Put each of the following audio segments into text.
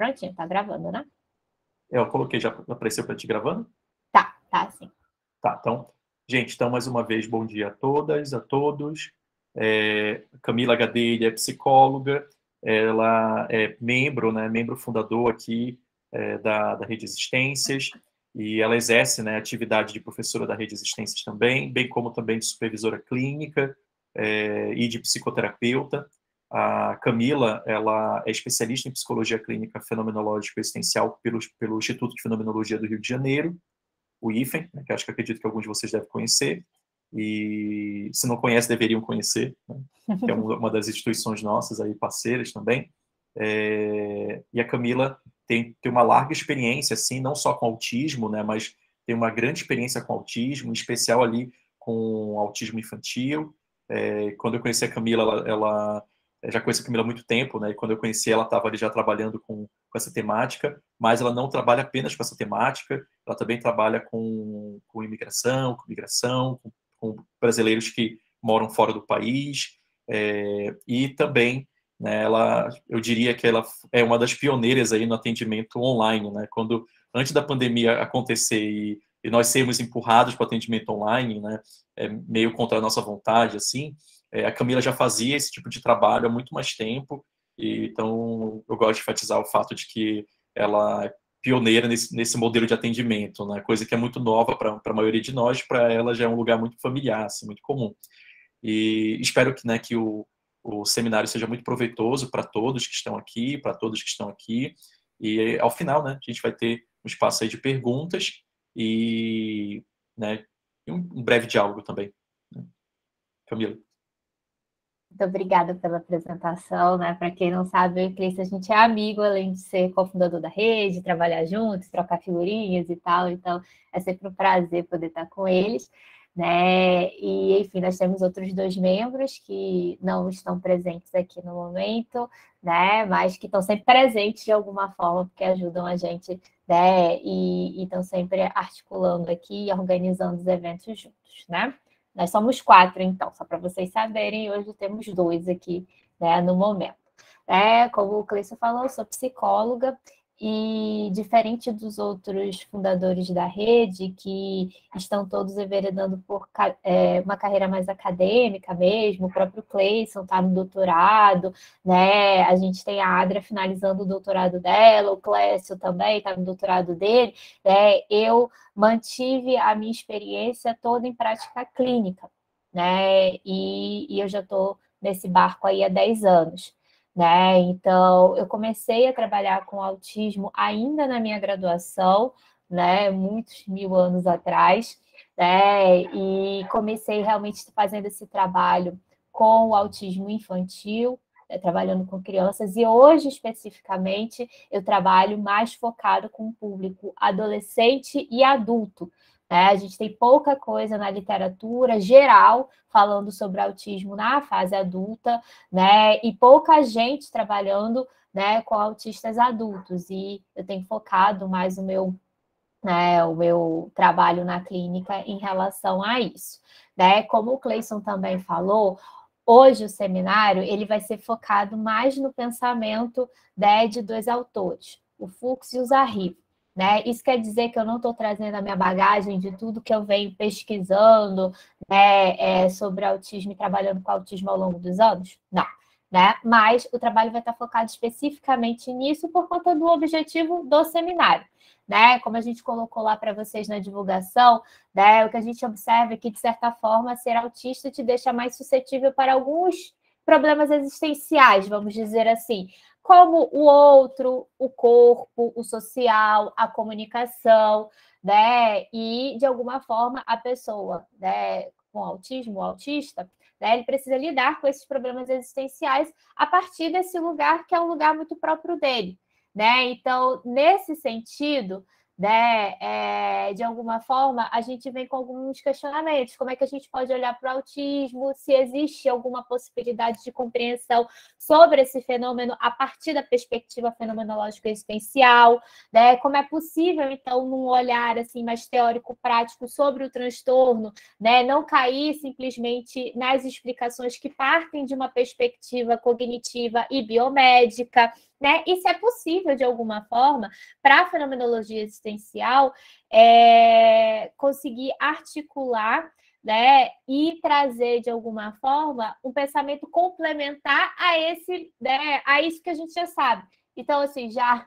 Prontinho, tá gravando, né? Eu coloquei, já apareceu para ti gravando? Tá sim. Tá, então, gente, então, mais uma vez, bom dia a todas, a todos. Camila Gadelha é psicóloga, ela é membro, né, membro fundador aqui da Rede Existências, e ela exerce, né, atividade de professora da Rede Existências também, bem como também de supervisora clínica e de psicoterapeuta. A Camila, ela é especialista em psicologia clínica fenomenológica existencial pelo Instituto de Fenomenologia do Rio de Janeiro, o IFEM, né, que acho que acredito que alguns de vocês devem conhecer, e se não conhece, deveriam conhecer, né, que é uma das instituições nossas aí, parceiras também. E a Camila tem uma larga experiência, assim, não só com autismo, né, mas tem uma grande experiência com autismo, em especial ali com autismo infantil. Quando eu conheci a Camila, ela já conheço a Camila há muito tempo, né, e quando eu conheci ela estava ali já trabalhando com essa temática, mas ela não trabalha apenas com essa temática, ela também trabalha com imigração, com migração, com brasileiros que moram fora do país, e também, né, eu diria que ela é uma das pioneiras aí no atendimento online, né, antes da pandemia acontecer e nós sermos empurrados para o atendimento online, né, meio contra a nossa vontade, assim, a Camila já fazia esse tipo de trabalho há muito mais tempo, então eu gosto de enfatizar o fato de que ela é pioneira nesse modelo de atendimento, né? Coisa que é muito nova para a maioria de nós, para ela já é um lugar muito familiar, assim, muito comum. E espero que, né, que o seminário seja muito proveitoso para todos que estão aqui, para todos que estão aqui. E ao final, né, a gente vai ter um espaço aí de perguntas e, né, um breve diálogo também. Camila. Muito obrigada pela apresentação, né? Para quem não sabe, eu e Cleiton, a gente é amigo, além de ser cofundador da rede, trabalhar juntos, trocar figurinhas e tal. Então, é sempre um prazer poder estar com eles, né? E, enfim, nós temos outros 2 membros que não estão presentes aqui no momento, né? Mas que estão sempre presentes de alguma forma, porque ajudam a gente, né? E estão sempre articulando aqui e organizando os eventos juntos, né? Nós somos 4, então, só para vocês saberem, hoje temos 2 aqui, né, no momento. Como o Cleiton falou, eu sou psicóloga e, diferente dos outros fundadores da rede, que estão todos enveredando por uma carreira mais acadêmica mesmo, o próprio Cleiton está no doutorado, né? A gente tem a Adria finalizando o doutorado dela, o Clécio também está no doutorado dele, né? Eu mantive a minha experiência toda em prática clínica, né? E eu já estou nesse barco aí há 10 anos. Né? Então, eu comecei a trabalhar com autismo ainda na minha graduação, né? Muitos 1000 anos atrás, né? E comecei realmente fazendo esse trabalho com o autismo infantil, trabalhando com crianças, e hoje, especificamente, eu trabalho mais focado com o público adolescente e adulto. A gente tem pouca coisa na literatura geral falando sobre autismo na fase adulta, né? E pouca gente trabalhando, né, com autistas adultos. E eu tenho focado mais o meu trabalho na clínica em relação a isso. Né? Como o Cleison também falou, hoje o seminário ele vai ser focado mais no pensamento, né, de 2 autores, o Fuchs e o Zahrivo. Né? Isso quer dizer que eu não estou trazendo a minha bagagem de tudo que eu venho pesquisando, né, sobre autismo e trabalhando com autismo ao longo dos anos? Não. Né? Mas o trabalho vai estar focado especificamente nisso por conta do objetivo do seminário. Né? Como a gente colocou lá para vocês na divulgação, né? O que a gente observa é que, de certa forma, ser autista te deixa mais suscetível para alguns problemas existenciais, vamos dizer assim, como o outro, o corpo, o social, a comunicação, né? E, de alguma forma, a pessoa, né, com autismo, o autista, né, ele precisa lidar com esses problemas existenciais a partir desse lugar que é um lugar muito próprio dele. Né? Então, nesse sentido, né, de alguma forma, a gente vem com alguns questionamentos. Como é que a gente pode olhar para o autismo? Se existe alguma possibilidade de compreensão sobre esse fenômeno a partir da perspectiva fenomenológica existencial? Né? Como é possível, então, num olhar assim, mais teórico-prático sobre o transtorno, né, não cair simplesmente nas explicações que partem de uma perspectiva cognitiva e biomédica? né? E se é possível, de alguma forma, para a fenomenologia existencial, conseguir articular, né, e trazer, de alguma forma, um pensamento complementar a esse, né, a isso que a gente já sabe. Então, assim, já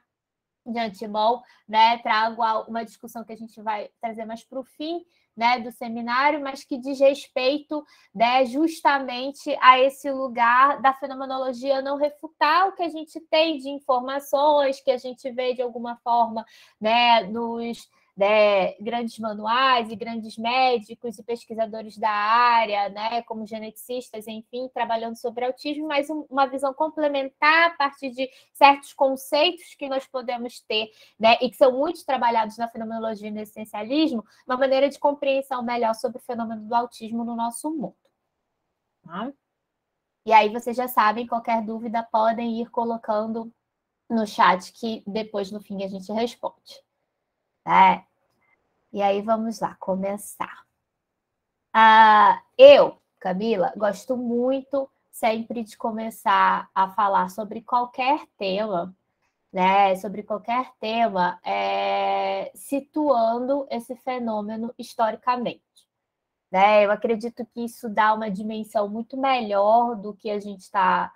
de antemão, né, trago uma discussão que a gente vai trazer mais para o fim, né, do seminário, mas que diz respeito, né, justamente a esse lugar da fenomenologia não refutar o que a gente tem de informações, que a gente vê de alguma forma, né, nos, né, grandes manuais e grandes médicos e pesquisadores da área, né, como geneticistas, enfim, trabalhando sobre autismo, mas uma visão complementar a partir de certos conceitos que nós podemos ter, né, e que são muito trabalhados na fenomenologia e no essencialismo, uma maneira de compreensão melhor sobre o fenômeno do autismo no nosso mundo. Tá? E aí vocês já sabem, qualquer dúvida podem ir colocando no chat que depois, no fim, a gente responde. Tá? E aí vamos lá, começar. Eu, Camila, gosto muito sempre de começar a falar sobre qualquer tema, né, sobre qualquer tema, situando esse fenômeno historicamente. Né? Eu acredito que isso dá uma dimensão muito melhor do que a gente está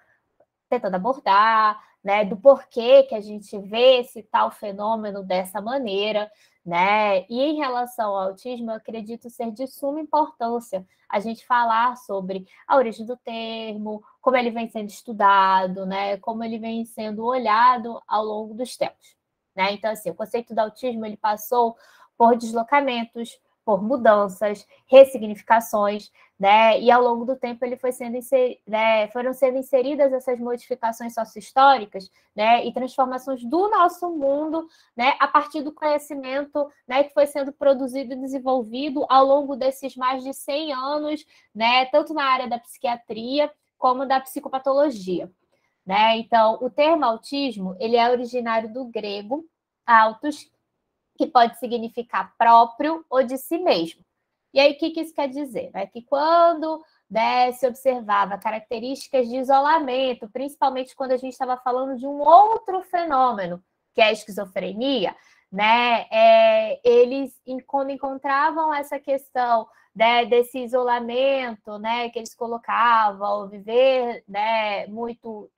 tentando abordar, né, do porquê que a gente vê esse tal fenômeno dessa maneira, né? E em relação ao autismo, eu acredito ser de suma importância a gente falar sobre a origem do termo, como ele vem sendo estudado, né? Como ele vem sendo olhado ao longo dos tempos, né? Então, assim, o conceito do autismo ele passou por deslocamentos, por mudanças, ressignificações, né? E ao longo do tempo ele foi sendo foram sendo inseridas essas modificações sociohistóricas, né? E transformações do nosso mundo, né? A partir do conhecimento, né? Que foi sendo produzido e desenvolvido ao longo desses mais de 100 anos, né? Tanto na área da psiquiatria como da psicopatologia, né? Então, o termo autismo ele é originário do grego autos, que pode significar próprio ou de si mesmo. E aí, o que isso quer dizer? É que quando, né, se observava características de isolamento, principalmente quando a gente estava falando de um outro fenômeno, que é a esquizofrenia, né, eles, quando encontravam essa questão, né, desse isolamento, né, que eles colocavam, viver, né, muito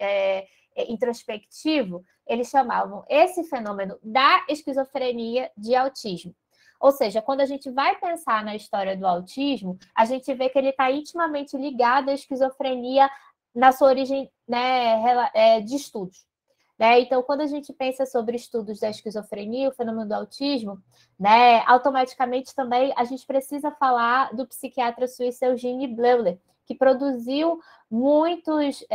introspectivo, eles chamavam esse fenômeno da esquizofrenia de autismo. Ou seja, quando a gente vai pensar na história do autismo, a gente vê que ele está intimamente ligado à esquizofrenia na sua origem, né, de estudos. Né? Então, quando a gente pensa sobre estudos da esquizofrenia, o fenômeno do autismo, né, automaticamente também a gente precisa falar do psiquiatra suíço Eugene Bleuler, que produziu muitos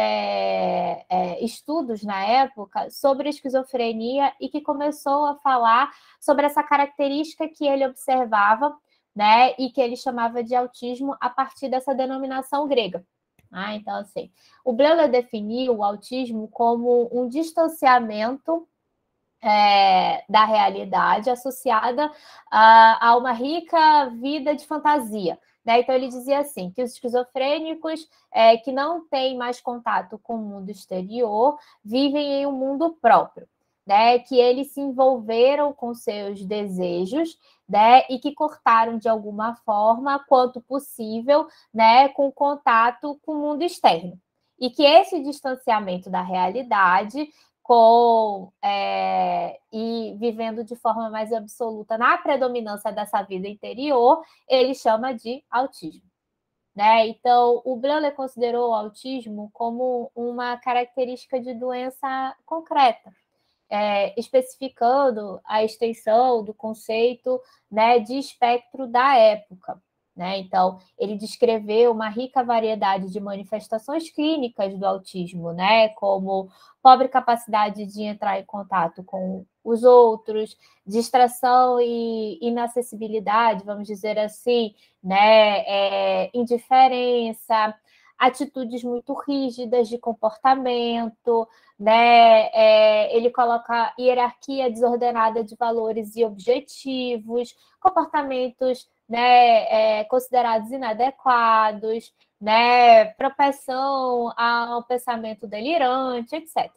estudos na época sobre esquizofrenia e que começou a falar sobre essa característica que ele observava, né, e que ele chamava de autismo a partir dessa denominação grega. Então, assim, o Bleuler definiu o autismo como um distanciamento da realidade associada a uma rica vida de fantasia. Né? Então, ele dizia assim, que os esquizofrênicos que não têm mais contato com o mundo exterior vivem em um mundo próprio, né? Que eles se envolveram com seus desejos, né? E que cortaram de alguma forma, quanto possível, né? Com contato com o mundo externo. E que esse distanciamento da realidade e vivendo de forma mais absoluta na predominância dessa vida interior, ele chama de autismo. Né? Então, o Bleuler considerou o autismo como uma característica de doença concreta, especificando a extensão do conceito, né, de espectro da época. Né? Então, ele descreveu uma rica variedade de manifestações clínicas do autismo, né? Como pobre capacidade de entrar em contato com os outros, distração e inacessibilidade, vamos dizer assim, né? Indiferença, atitudes muito rígidas de comportamento, né? Ele coloca hierarquia desordenada de valores e objetivos, comportamentos, né, considerados inadequados, né, propensão ao pensamento delirante, etc.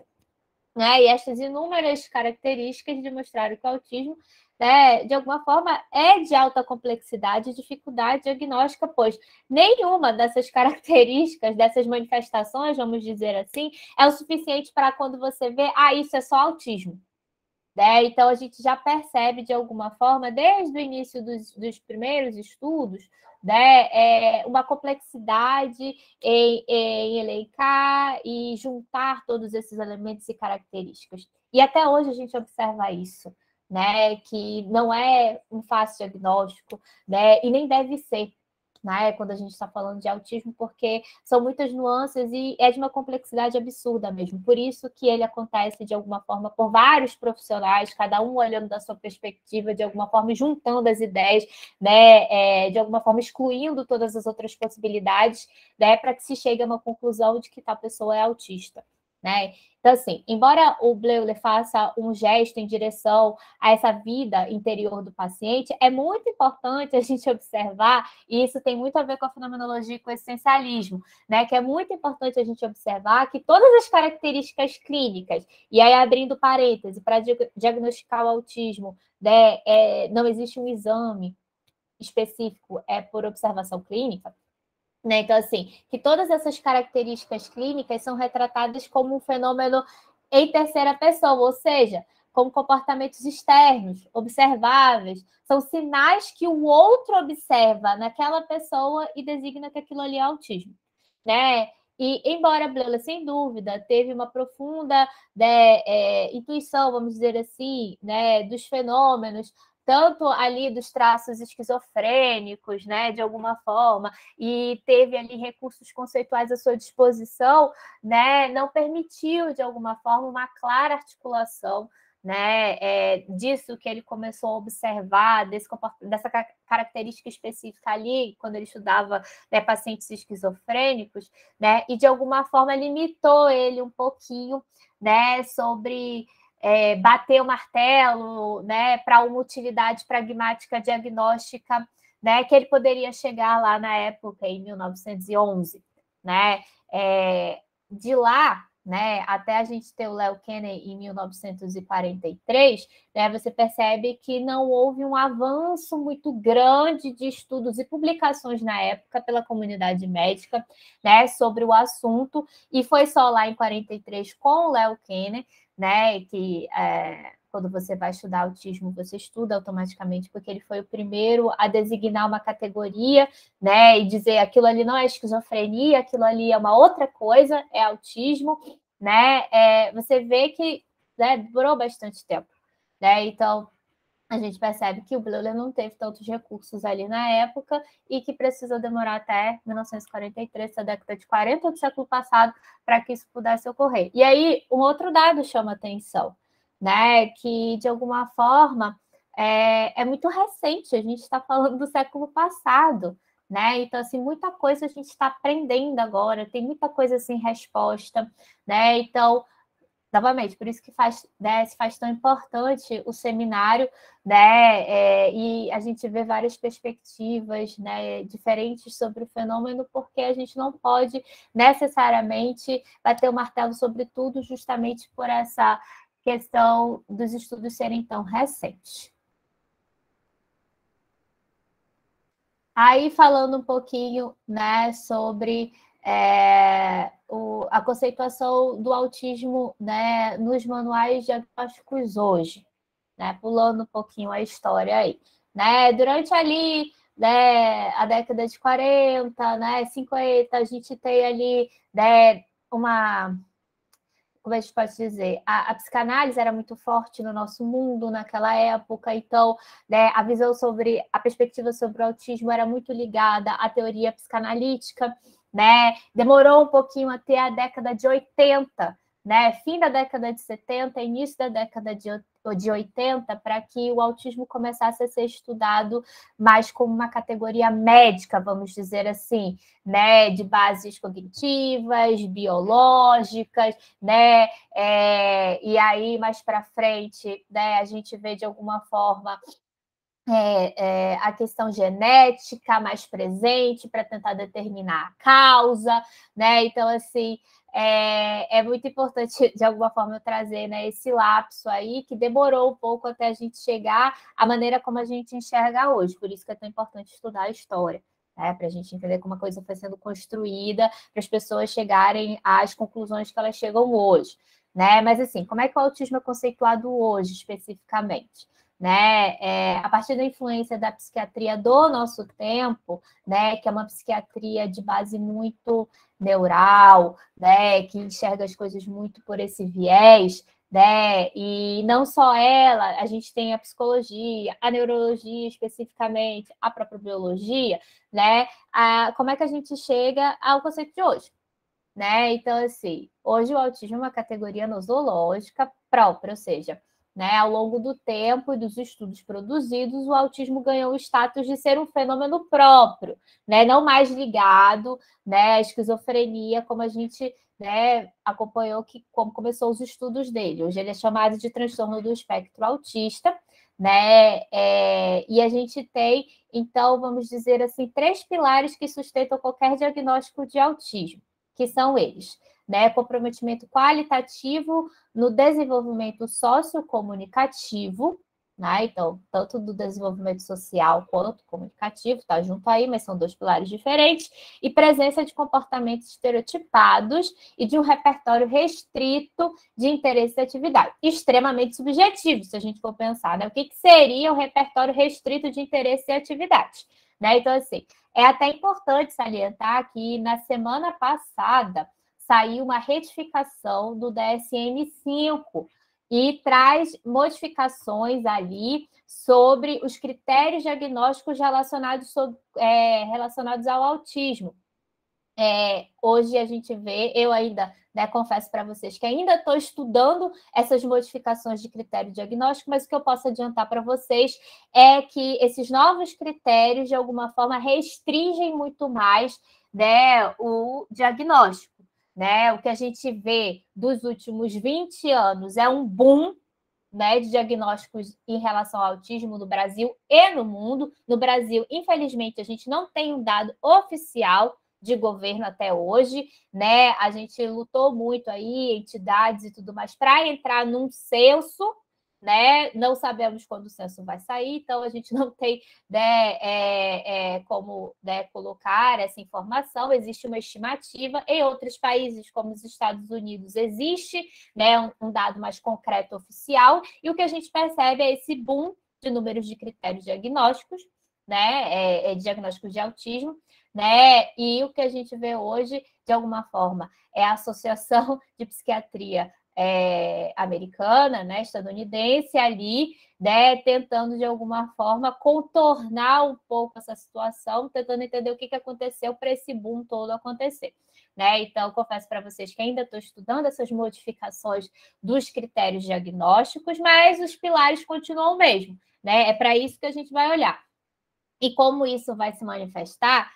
né? E essas inúmeras características demonstraram que o autismo, né, de alguma forma, é de alta complexidade e dificuldade diagnóstica, pois nenhuma dessas características, dessas manifestações, vamos dizer assim, é o suficiente para quando você vê, isso é só autismo. Né? Então, a gente já percebe, de alguma forma, desde o início dos primeiros estudos, né, uma complexidade em elencar e juntar todos esses elementos e características. E até hoje a gente observa isso, né, que não é um fácil diagnóstico, né, e nem deve ser, né, quando a gente está falando de autismo, porque são muitas nuances e é de uma complexidade absurda mesmo. Por isso que ele acontece de alguma forma por vários profissionais, cada um olhando da sua perspectiva, de alguma forma juntando as ideias, né, de alguma forma excluindo todas as outras possibilidades, né, para que se chegue a uma conclusão de que tal pessoa é autista. Né? Então, assim, embora o Bleuler faça um gesto em direção a essa vida interior do paciente, é muito importante a gente observar, e isso tem muito a ver com a fenomenologia e com o essencialismo, né? Que é muito importante a gente observar que todas as características clínicas, e aí abrindo parêntese, para diagnosticar o autismo, né, não existe um exame específico, é por observação clínica. Né? Então, assim, que todas essas características clínicas são retratadas como um fenômeno em terceira pessoa, ou seja, como comportamentos externos, observáveis, são sinais que o outro observa naquela pessoa e designa que aquilo ali é autismo, né? E, embora Bleuler, sem dúvida, teve uma profunda, né, intuição, vamos dizer assim, né, dos fenômenos, tanto ali dos traços esquizofrênicos, né, de alguma forma, e teve ali recursos conceituais à sua disposição, né, não permitiu, de alguma forma, uma clara articulação, né, disso que ele começou a observar, dessa característica específica ali, quando ele estudava, né, pacientes esquizofrênicos, né, e de alguma forma limitou ele um pouquinho, né, sobre bater o martelo, né, para uma utilidade pragmática diagnóstica, né, que ele poderia chegar lá na época, em 1911, né, de lá, né, até a gente ter o Leo Kenney em 1943, né, você percebe que não houve um avanço muito grande de estudos e publicações na época pela comunidade médica, né, sobre o assunto, e foi só lá em 43 com o Leo Kenney, né, que quando você vai estudar autismo, você estuda automaticamente, porque ele foi o primeiro a designar uma categoria, né, e dizer aquilo ali não é esquizofrenia, aquilo ali é uma outra coisa, é autismo, né, você vê que, né, durou bastante tempo, né, então a gente percebe que o Bleuler não teve tantos recursos ali na época e que precisou demorar até 1943, essa década de 40 do século passado, para que isso pudesse ocorrer. E aí, um outro dado chama atenção, né? Que, de alguma forma, é muito recente, a gente está falando do século passado, né? Então, assim, muita coisa a gente está aprendendo agora, tem muita coisa sem resposta, né? Então, novamente, por isso que se faz tão importante o seminário, né? E a gente vê várias perspectivas, né, diferentes sobre o fenômeno, porque a gente não pode necessariamente bater o martelo sobre tudo, justamente por essa questão dos estudos serem tão recentes. Aí, falando um pouquinho, né, sobre a conceituação do autismo, né, nos manuais diagnósticos hoje, né, pulando um pouquinho a história aí. Né, durante ali, né, a década de 40, né, 50, a gente tem ali, né, como a gente pode dizer, a psicanálise era muito forte no nosso mundo naquela época, então, né, a visão sobre, a perspectiva sobre o autismo era muito ligada à teoria psicanalítica, né, demorou um pouquinho até a década de 80, né, fim da década de 70, início da década de 80, para que o autismo começasse a ser estudado mais como uma categoria médica, vamos dizer assim, né, de bases cognitivas, biológicas, né, e aí mais para frente, né, a gente vê de alguma forma a questão genética mais presente para tentar determinar a causa, né? Então, assim, é muito importante, de alguma forma, eu trazer, né, esse lapso aí, que demorou um pouco até a gente chegar à maneira como a gente enxerga hoje. Por isso que é tão importante estudar a história, né? Para a gente entender como a coisa foi sendo construída, para as pessoas chegarem às conclusões que elas chegam hoje, né? Mas, assim, como é que o autismo é conceituado hoje, especificamente? Né, a partir da influência da psiquiatria do nosso tempo, né, que é uma psiquiatria de base muito neural, né, que enxerga as coisas muito por esse viés, né, e não só ela, a gente tem a psicologia, a neurologia especificamente, a própria biologia, né, como é que a gente chega ao conceito de hoje? Né? Então, assim, hoje o autismo é uma categoria nosológica própria, ou seja, né, ao longo do tempo e dos estudos produzidos, o autismo ganhou o status de ser um fenômeno próprio, né, não mais ligado, né, à esquizofrenia, como a gente, né, acompanhou como começou os estudos dele. Hoje ele é chamado de transtorno do espectro autista, né, e a gente tem, então, vamos dizer assim, 3 pilares que sustentam qualquer diagnóstico de autismo, que são eles, né? Comprometimento qualitativo no desenvolvimento sociocomunicativo, né? Então, tanto do desenvolvimento social quanto comunicativo, tá junto aí, mas são 2 pilares diferentes, e presença de comportamentos estereotipados e de um repertório restrito de interesse e atividade. Extremamente subjetivo, se a gente for pensar, né? O que seria um repertório restrito de interesse e atividade? Né? Então, assim, é até importante salientar que na semana passada saiu uma retificação do DSM-5 e traz modificações ali sobre os critérios diagnósticos relacionados ao autismo. Hoje a gente vê, eu ainda, né, confesso para vocês que ainda estou estudando essas modificações de critério diagnóstico, mas o que eu posso adiantar para vocês é que esses novos critérios, de alguma forma, restringem muito mais, né, o diagnóstico. Né? O que a gente vê dos últimos 20 anos é um boom, né, de diagnósticos em relação ao autismo no Brasil e no mundo. No Brasil, infelizmente, a gente não tem um dado oficial de governo até hoje, né? A gente lutou muito aí, entidades e tudo mais, para entrar num censo, né? Não sabemos quando o censo vai sair, então a gente não tem, né, como, né, colocar essa informação. Existe uma estimativa. Em outros países, como os Estados Unidos, existe, né, um dado mais concreto oficial, e o que a gente percebe é esse boom de números de critérios diagnósticos, né, diagnósticos de autismo, né, e o que a gente vê hoje, de alguma forma, é a Associação de Psiquiatria americana, né, estadunidense, ali, né, tentando, de alguma forma, contornar um pouco essa situação, tentando entender o que aconteceu para esse boom todo acontecer. Né? Então, confesso para vocês que ainda estou estudando essas modificações dos critérios diagnósticos, mas os pilares continuam o mesmo. Né? É para isso que a gente vai olhar. E como isso vai se manifestar,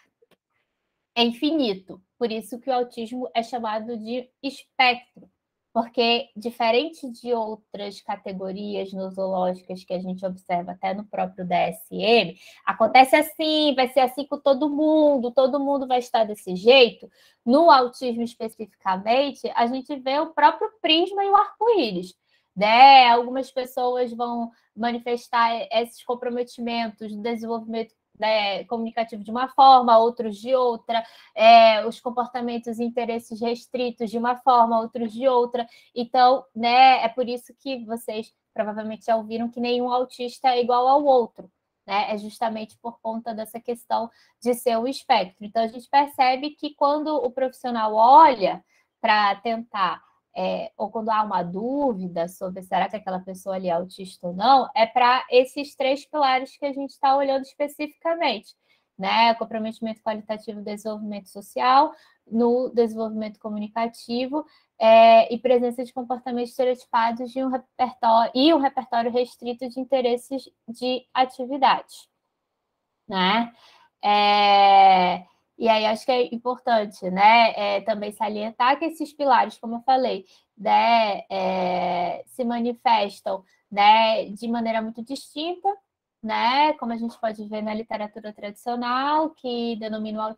é infinito. Por isso que o autismo é chamado de espectro, porque, diferente de outras categorias nosológicas que a gente observa até no próprio DSM, acontece assim, vai ser assim com todo mundo vai estar desse jeito. No autismo especificamente, a gente vê o próprio prisma e o arco-íris. Né? Algumas pessoas vão manifestar esses comprometimentos no desenvolvimento, né, comunicativo de uma forma, outros de outra, os comportamentos e interesses restritos de uma forma, outros de outra. Então, né, é por isso que vocês provavelmente já ouviram que nenhum autista é igual ao outro. Né? É justamente por conta dessa questão de ser um espectro. Então, a gente percebe que quando o profissional olha para tentar, ou quando há uma dúvida sobre será que aquela pessoa ali é autista ou não, é para esses 3 pilares que a gente está olhando especificamente. Né? Comprometimento qualitativo, desenvolvimento social, no desenvolvimento comunicativo, e presença de comportamentos estereotipados de um repertório restrito de interesses de atividade. Né? E aí acho que é importante, né, também salientar que esses pilares, como eu falei, né, se manifestam, né, de maneira muito distinta, né? Como a gente pode ver na literatura tradicional, que denomina o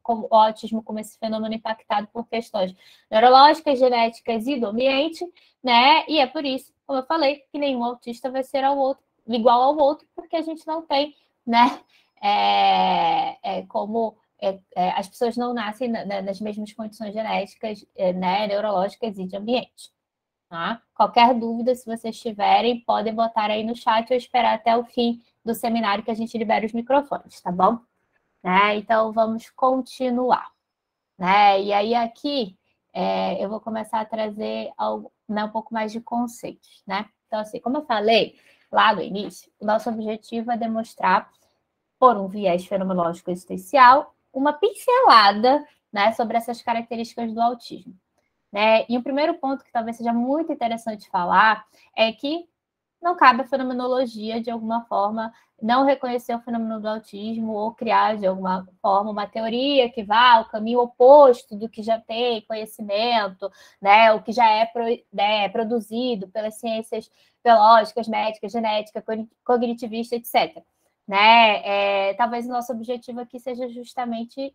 o autismo como esse fenômeno impactado por questões neurológicas, genéticas e do ambiente, né? E é por isso, como eu falei, que nenhum autista vai ser igual ao outro, porque a gente não tem, né? As pessoas não nascem nas mesmas condições genéticas, né, neurológicas e de ambiente. Tá? Qualquer dúvida, se vocês tiverem, podem botar aí no chat ou esperar até o fim do seminário que a gente libera os microfones, tá bom? Né? Então, vamos continuar. Né? E aí, aqui, eu vou começar a trazer algo, né, um pouco mais de conceitos. Né? Então, assim, como eu falei lá no início, o nosso objetivo é demonstrar, por um viés fenomenológico existencial, uma pincelada, né, sobre essas características do autismo. Né? E o primeiro ponto que talvez seja muito interessante falar é que não cabe a fenomenologia, de alguma forma, não reconhecer o fenômeno do autismo ou criar, de alguma forma, uma teoria que vá ao caminho oposto do que já tem conhecimento, né? O que já é produzido pelas ciências biológicas, médicas, genética, cognitivista, etc. Né? Talvez o nosso objetivo aqui seja justamente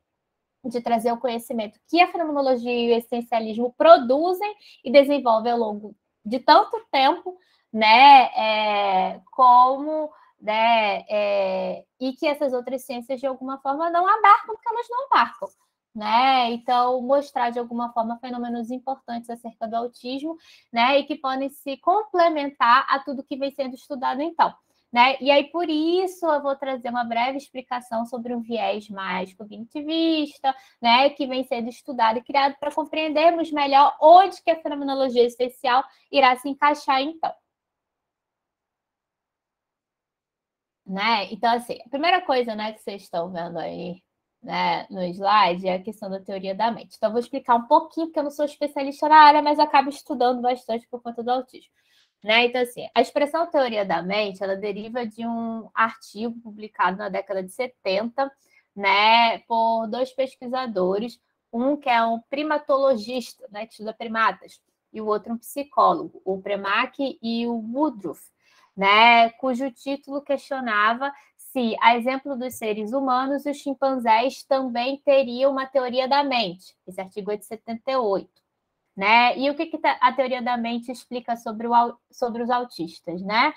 de trazer o conhecimento que a fenomenologia e o existencialismo produzem e desenvolvem ao longo de tanto tempo, né, e que essas outras ciências, de alguma forma, não abarcam, porque elas não abarcam. Né? Então, mostrar de alguma forma fenômenos importantes acerca do autismo, né, e que podem se complementar a tudo que vem sendo estudado então. Né? E aí, por isso, eu vou trazer uma breve explicação sobre um viés mais cognitivista, né, que vem sendo estudado e criado para compreendermos melhor onde que a fenomenologia existencial irá se encaixar, então. Né? Então, assim, a primeira coisa, né, que vocês estão vendo aí, né, no slide é a questão da teoria da mente. Então, eu vou explicar um pouquinho, porque eu não sou especialista na área, mas acabo estudando bastante por conta do autismo. Né? Então, assim, a expressão teoria da mente, ela deriva de um artigo publicado na década de 70, né, por dois pesquisadores, um que é um primatologista, né, que estuda primatas, e o outro um psicólogo, o Premack e o Woodruff, né, cujo título questionava se, a exemplo dos seres humanos, os chimpanzés também teriam uma teoria da mente. Esse artigo é de 78. Né? E o que a teoria da mente explica sobre os autistas? Né?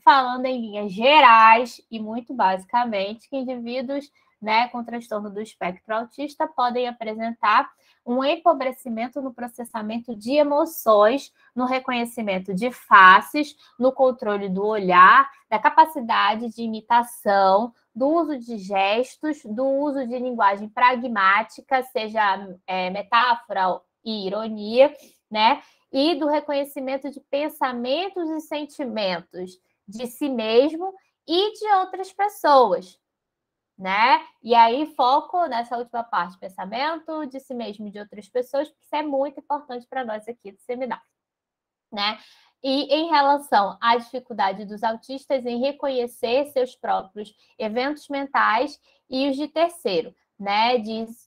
Falando em linhas gerais e muito basicamente, que indivíduos, né, com transtorno do espectro autista podem apresentar um empobrecimento no processamento de emoções, no reconhecimento de faces, no controle do olhar, da capacidade de imitação, do uso de gestos, do uso de linguagem pragmática, seja metáfora e ironia, né? E do reconhecimento de pensamentos e sentimentos de si mesmo e de outras pessoas, né? E aí foco nessa última parte, pensamento de si mesmo e de outras pessoas, porque isso é muito importante para nós aqui do seminário, né? E em relação à dificuldade dos autistas em reconhecer seus próprios eventos mentais e os de terceiro, né?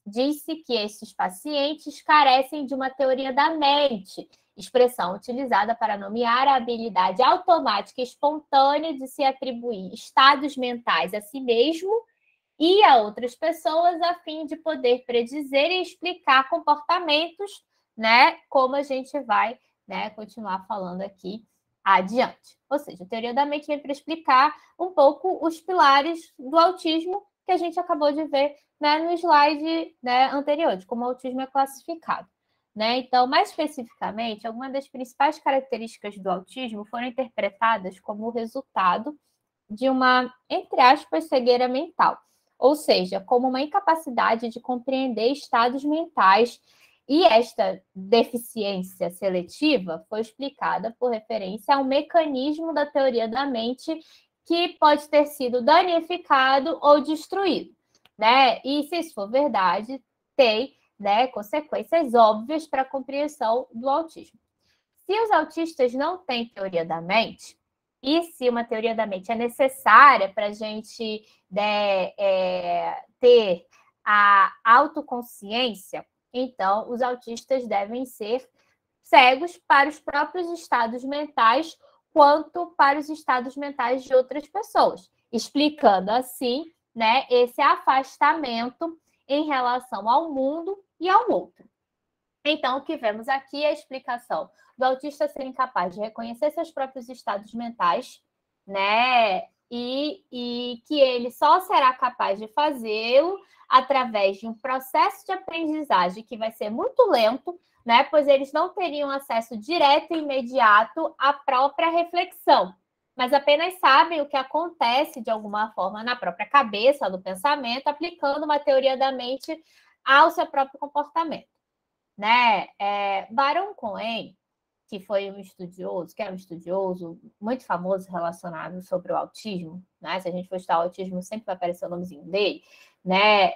Diz-se que esses pacientes carecem de uma teoria da mente, expressão utilizada para nomear a habilidade automática e espontânea de se atribuir estados mentais a si mesmo e a outras pessoas, a fim de poder predizer e explicar comportamentos, né? Como a gente vai, né, continuar falando aqui adiante. Ou seja, a teoria da mente vem para explicar um pouco os pilares do autismo que a gente acabou de ver, né, no slide, né, anterior, de como o autismo é classificado. Né? Então, mais especificamente, algumas das principais características do autismo foram interpretadas como o resultado de uma, entre aspas, cegueira mental, ou seja, como uma incapacidade de compreender estados mentais. E esta deficiência seletiva foi explicada por referência a um mecanismo da teoria da mente que pode ter sido danificado ou destruído, né? E se isso for verdade, tem, né, consequências óbvias para a compreensão do autismo. Se os autistas não têm teoria da mente, e se uma teoria da mente é necessária para a gente, né, ter a autoconsciência, então os autistas devem ser cegos para os próprios estados mentais quanto para os estados mentais de outras pessoas, explicando assim, né, esse afastamento em relação ao mundo e ao outro. Então, o que vemos aqui é a explicação do autista ser incapaz de reconhecer seus próprios estados mentais, né? E que ele só será capaz de fazê-lo através de um processo de aprendizagem que vai ser muito lento, né? Pois eles não teriam acesso direto e imediato à própria reflexão, mas apenas sabem o que acontece de alguma forma na própria cabeça, no pensamento, aplicando uma teoria da mente ao seu próprio comportamento, né? Baron Cohen, que foi um estudioso, que é um estudioso muito famoso relacionado sobre o autismo, né? Se a gente for estudar o autismo, sempre vai aparecer o nomezinho dele, né?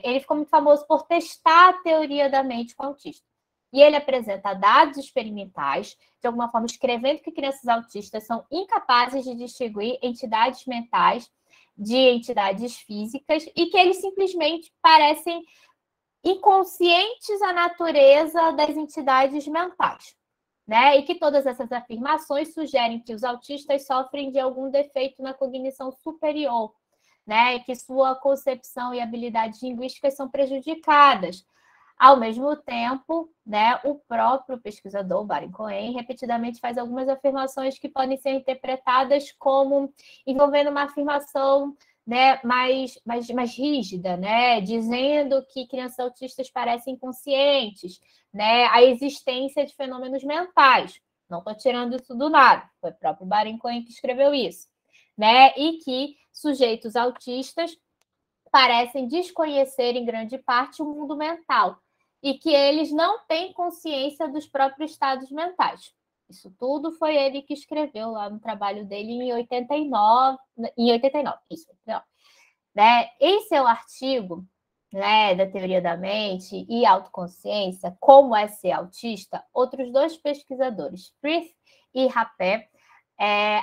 Ele ficou muito famoso por testar a teoria da mente com autista. E ele apresenta dados experimentais, de alguma forma escrevendo que crianças autistas são incapazes de distinguir entidades mentais de entidades físicas e que eles simplesmente parecem inconscientes à natureza das entidades mentais, né? E que todas essas afirmações sugerem que os autistas sofrem de algum defeito na cognição superior, né? E que sua concepção e habilidades linguísticas são prejudicadas. Ao mesmo tempo, né, o próprio pesquisador Baron Cohen repetidamente faz algumas afirmações que podem ser interpretadas como envolvendo uma afirmação, né, mais rígida, né, dizendo que crianças autistas parecem inconscientes, né, a existência de fenômenos mentais. Não estou tirando isso do nada, foi o próprio Baron Cohen que escreveu isso, né, e que sujeitos autistas parecem desconhecer em grande parte o mundo mental e que eles não têm consciência dos próprios estados mentais. Isso tudo foi ele que escreveu lá no trabalho dele em 89, isso, né? Em seu artigo, né, da teoria da mente e autoconsciência, como é ser autista, outros dois pesquisadores, Frith e Rapé,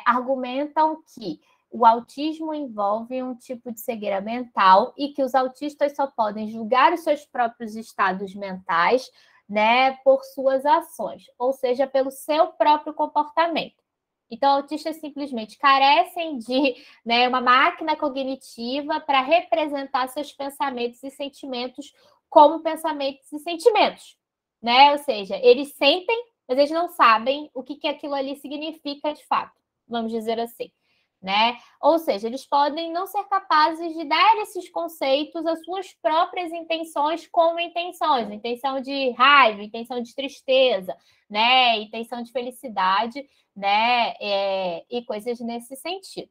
argumentam que o autismo envolve um tipo de cegueira mental e que os autistas só podem julgar os seus próprios estados mentais, né, por suas ações, ou seja, pelo seu próprio comportamento. Então, autistas simplesmente carecem de, né, uma máquina cognitiva para representar seus pensamentos e sentimentos como pensamentos e sentimentos, né? Ou seja, eles sentem, mas eles não sabem o que aquilo ali significa de fato, vamos dizer assim, né? Ou seja, eles podem não ser capazes de dar esses conceitos às suas próprias intenções como intenções, intenção de raiva, intenção de tristeza, né? Intenção de felicidade, né? E coisas nesse sentido.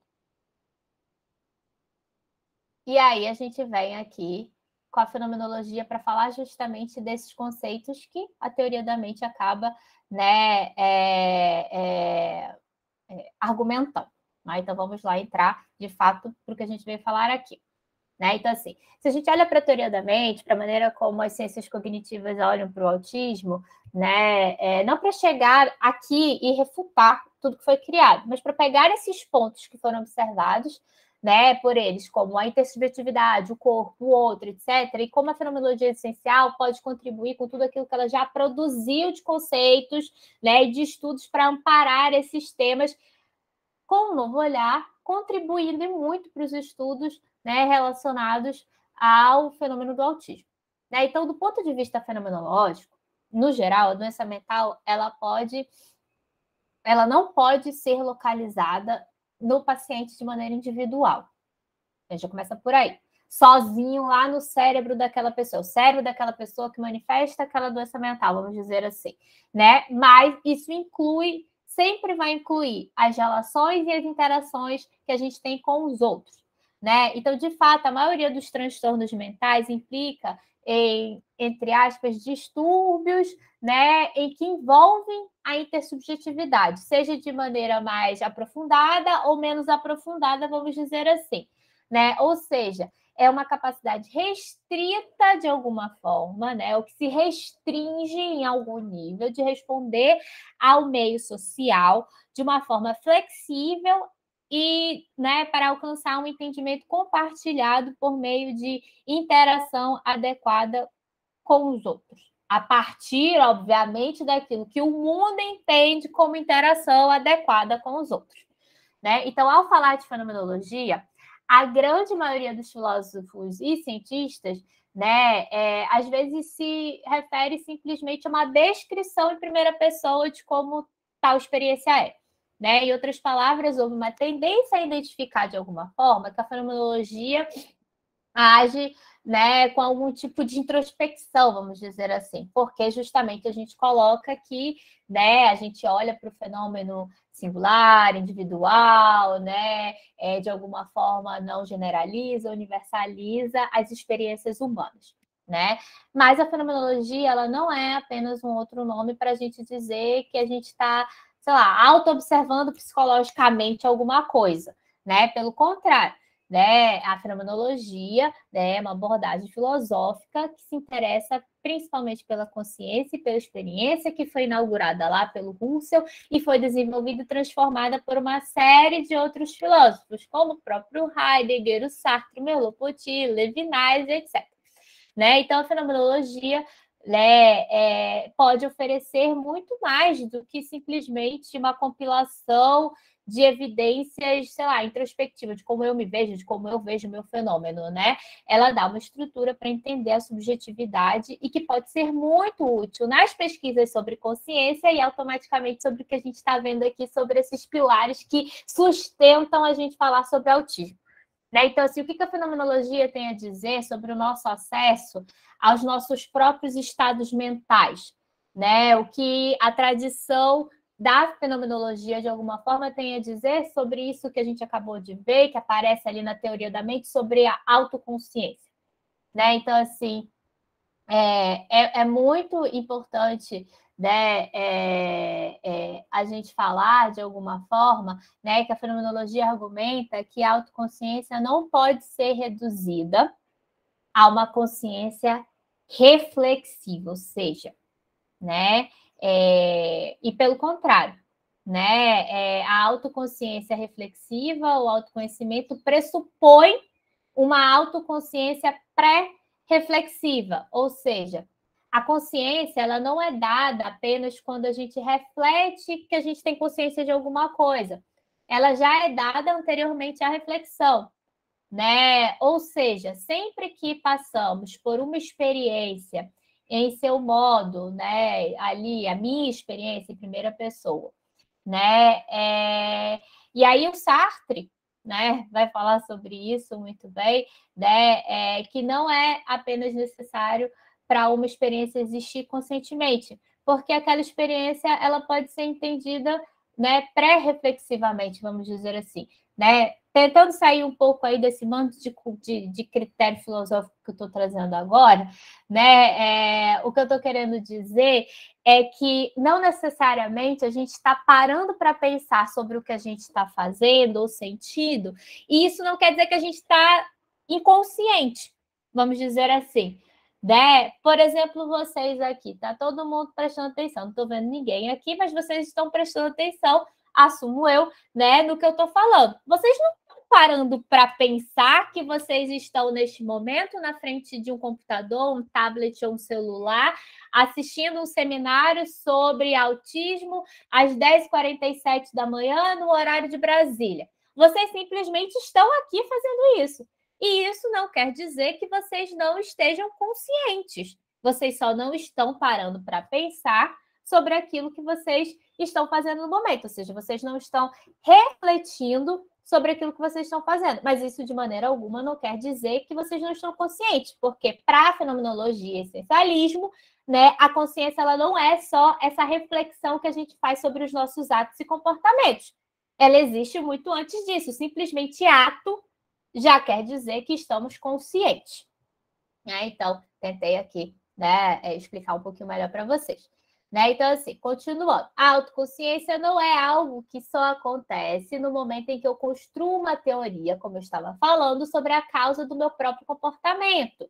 E aí a gente vem aqui com a fenomenologia para falar justamente desses conceitos que a teoria da mente acaba, né, argumentando. Né? Então vamos lá entrar de fato para o que a gente veio falar aqui. Né? Então, assim, se a gente olha para a teoria da mente, para a maneira como as ciências cognitivas olham para o autismo, né, não para chegar aqui e refutar tudo que foi criado, mas para pegar esses pontos que foram observados, né, por eles, como a intersubjetividade, o corpo, o outro, etc., e como a fenomenologia essencial pode contribuir com tudo aquilo que ela já produziu de conceitos, né, de estudos para amparar esses temas com um novo olhar, contribuindo muito para os estudos, né, relacionados ao fenômeno do autismo. Né? Então, do ponto de vista fenomenológico, no geral, a doença mental ela não pode ser localizada no paciente de maneira individual. A gente já começa por aí. Sozinho lá no cérebro daquela pessoa, o cérebro daquela pessoa que manifesta aquela doença mental, vamos dizer assim, né? Mas isso sempre vai incluir as relações e as interações que a gente tem com os outros, né? Então, de fato, a maioria dos transtornos mentais implica em, entre aspas, distúrbios, né, em que envolvem a intersubjetividade, seja de maneira mais aprofundada ou menos aprofundada, vamos dizer assim, né? Ou seja, é uma capacidade restrita de alguma forma, né? O que se restringe em algum nível de responder ao meio social de uma forma flexível e, né, para alcançar um entendimento compartilhado por meio de interação adequada com os outros, a partir, obviamente, daquilo que o mundo entende como interação adequada com os outros, né? Então, ao falar de fenomenologia, a grande maioria dos filósofos e cientistas, né, às vezes se refere simplesmente a uma descrição em primeira pessoa de como tal experiência é. Né? Em outras palavras, houve uma tendência a identificar de alguma forma que a fenomenologia age, né, com algum tipo de introspecção, vamos dizer assim, porque justamente a gente coloca que, né, a gente olha para o fenômeno singular, individual, né, de alguma forma não generaliza, universaliza as experiências humanas, né? Mas a fenomenologia, ela não é apenas um outro nome para a gente dizer que a gente está, sei lá, auto-observando psicologicamente alguma coisa, né? Pelo contrário, né? A fenomenologia, né, é uma abordagem filosófica que se interessa principalmente pela consciência e pela experiência, que foi inaugurada lá pelo Russell e foi desenvolvida e transformada por uma série de outros filósofos, como o próprio Heidegger, o Sartre, Merleau-Ponty, Levinas, etc. Né? Então, a fenomenologia, né, pode oferecer muito mais do que simplesmente uma compilação de evidências, sei lá, introspectivas, de como eu me vejo, de como eu vejo o meu fenômeno, né? Ela dá uma estrutura para entender a subjetividade e que pode ser muito útil nas pesquisas sobre consciência e automaticamente sobre o que a gente está vendo aqui, sobre esses pilares que sustentam a gente falar sobre autismo. Né? Então, assim, o que a fenomenologia tem a dizer sobre o nosso acesso aos nossos próprios estados mentais? Né? O que a tradição da fenomenologia, de alguma forma, tem a dizer sobre isso que a gente acabou de ver, que aparece ali na teoria da mente, sobre a autoconsciência. Né? Então, assim, é muito importante, né, a gente falar de alguma forma, né, que a fenomenologia argumenta que a autoconsciência não pode ser reduzida a uma consciência reflexiva, ou seja, né, e pelo contrário, né, a autoconsciência reflexiva, o autoconhecimento pressupõe uma autoconsciência pré-reflexiva, ou seja, a consciência ela não é dada apenas quando a gente reflete que a gente tem consciência de alguma coisa. Ela já é dada anteriormente à reflexão, né? Ou seja, sempre que passamos por uma experiência em seu modo, né? Ali, a minha experiência em primeira pessoa, né? E aí o Sartre, né, vai falar sobre isso muito bem, né, que não é apenas necessário para uma experiência existir conscientemente, porque aquela experiência ela pode ser entendida, né, pré-reflexivamente, vamos dizer assim, né, tentando sair um pouco aí desse manto de critério filosófico que eu estou trazendo agora, né, o que eu estou querendo dizer é que não necessariamente a gente está parando para pensar sobre o que a gente está fazendo ou sentindo, e isso não quer dizer que a gente está inconsciente, vamos dizer assim. Né? Por exemplo, vocês aqui, tá todo mundo prestando atenção, não estou vendo ninguém aqui, mas vocês estão prestando atenção, assumo eu, né, no que eu estou falando. Vocês não estão parando para pensar que vocês estão neste momento na frente de um computador, um tablet ou um celular, assistindo um seminário sobre autismo às 10h47 da manhã, no horário de Brasília. Vocês simplesmente estão aqui fazendo isso. E isso não quer dizer que vocês não estejam conscientes. Vocês só não estão parando para pensar sobre aquilo que vocês estão fazendo no momento. Ou seja, vocês não estão refletindo sobre aquilo que vocês estão fazendo. Mas isso, de maneira alguma, não quer dizer que vocês não estão conscientes, porque para a fenomenologia e essencialismo, né, a consciência ela não é só essa reflexão que a gente faz sobre os nossos atos e comportamentos. Ela existe muito antes disso. Simplesmente ato já quer dizer que estamos conscientes. Então, tentei aqui, né, explicar um pouquinho melhor para vocês. Né? Então, assim, continuando. A autoconsciência não é algo que só acontece no momento em que eu construo uma teoria, como eu estava falando, sobre a causa do meu próprio comportamento.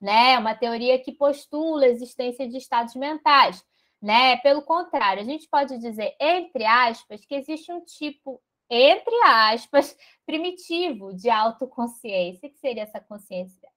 Né? Uma teoria que postula a existência de estados mentais. Né? Pelo contrário, a gente pode dizer, entre aspas, que existe um tipo, entre aspas, primitivo de autoconsciência, que seria essa consciência,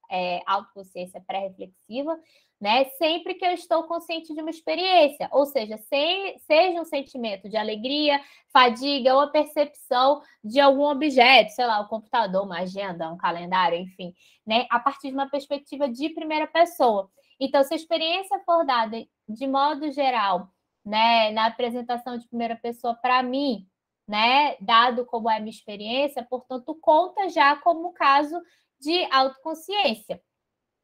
autoconsciência pré-reflexiva, né? Sempre que eu estou consciente de uma experiência, ou seja, seja um sentimento de alegria, fadiga ou a percepção de algum objeto, sei lá, um computador, uma agenda, um calendário, enfim, né? A partir de uma perspectiva de primeira pessoa. Então, se a experiência for dada de modo geral, né, na apresentação de primeira pessoa para mim, né, dado como é a minha experiência, portanto, conta já como caso de autoconsciência,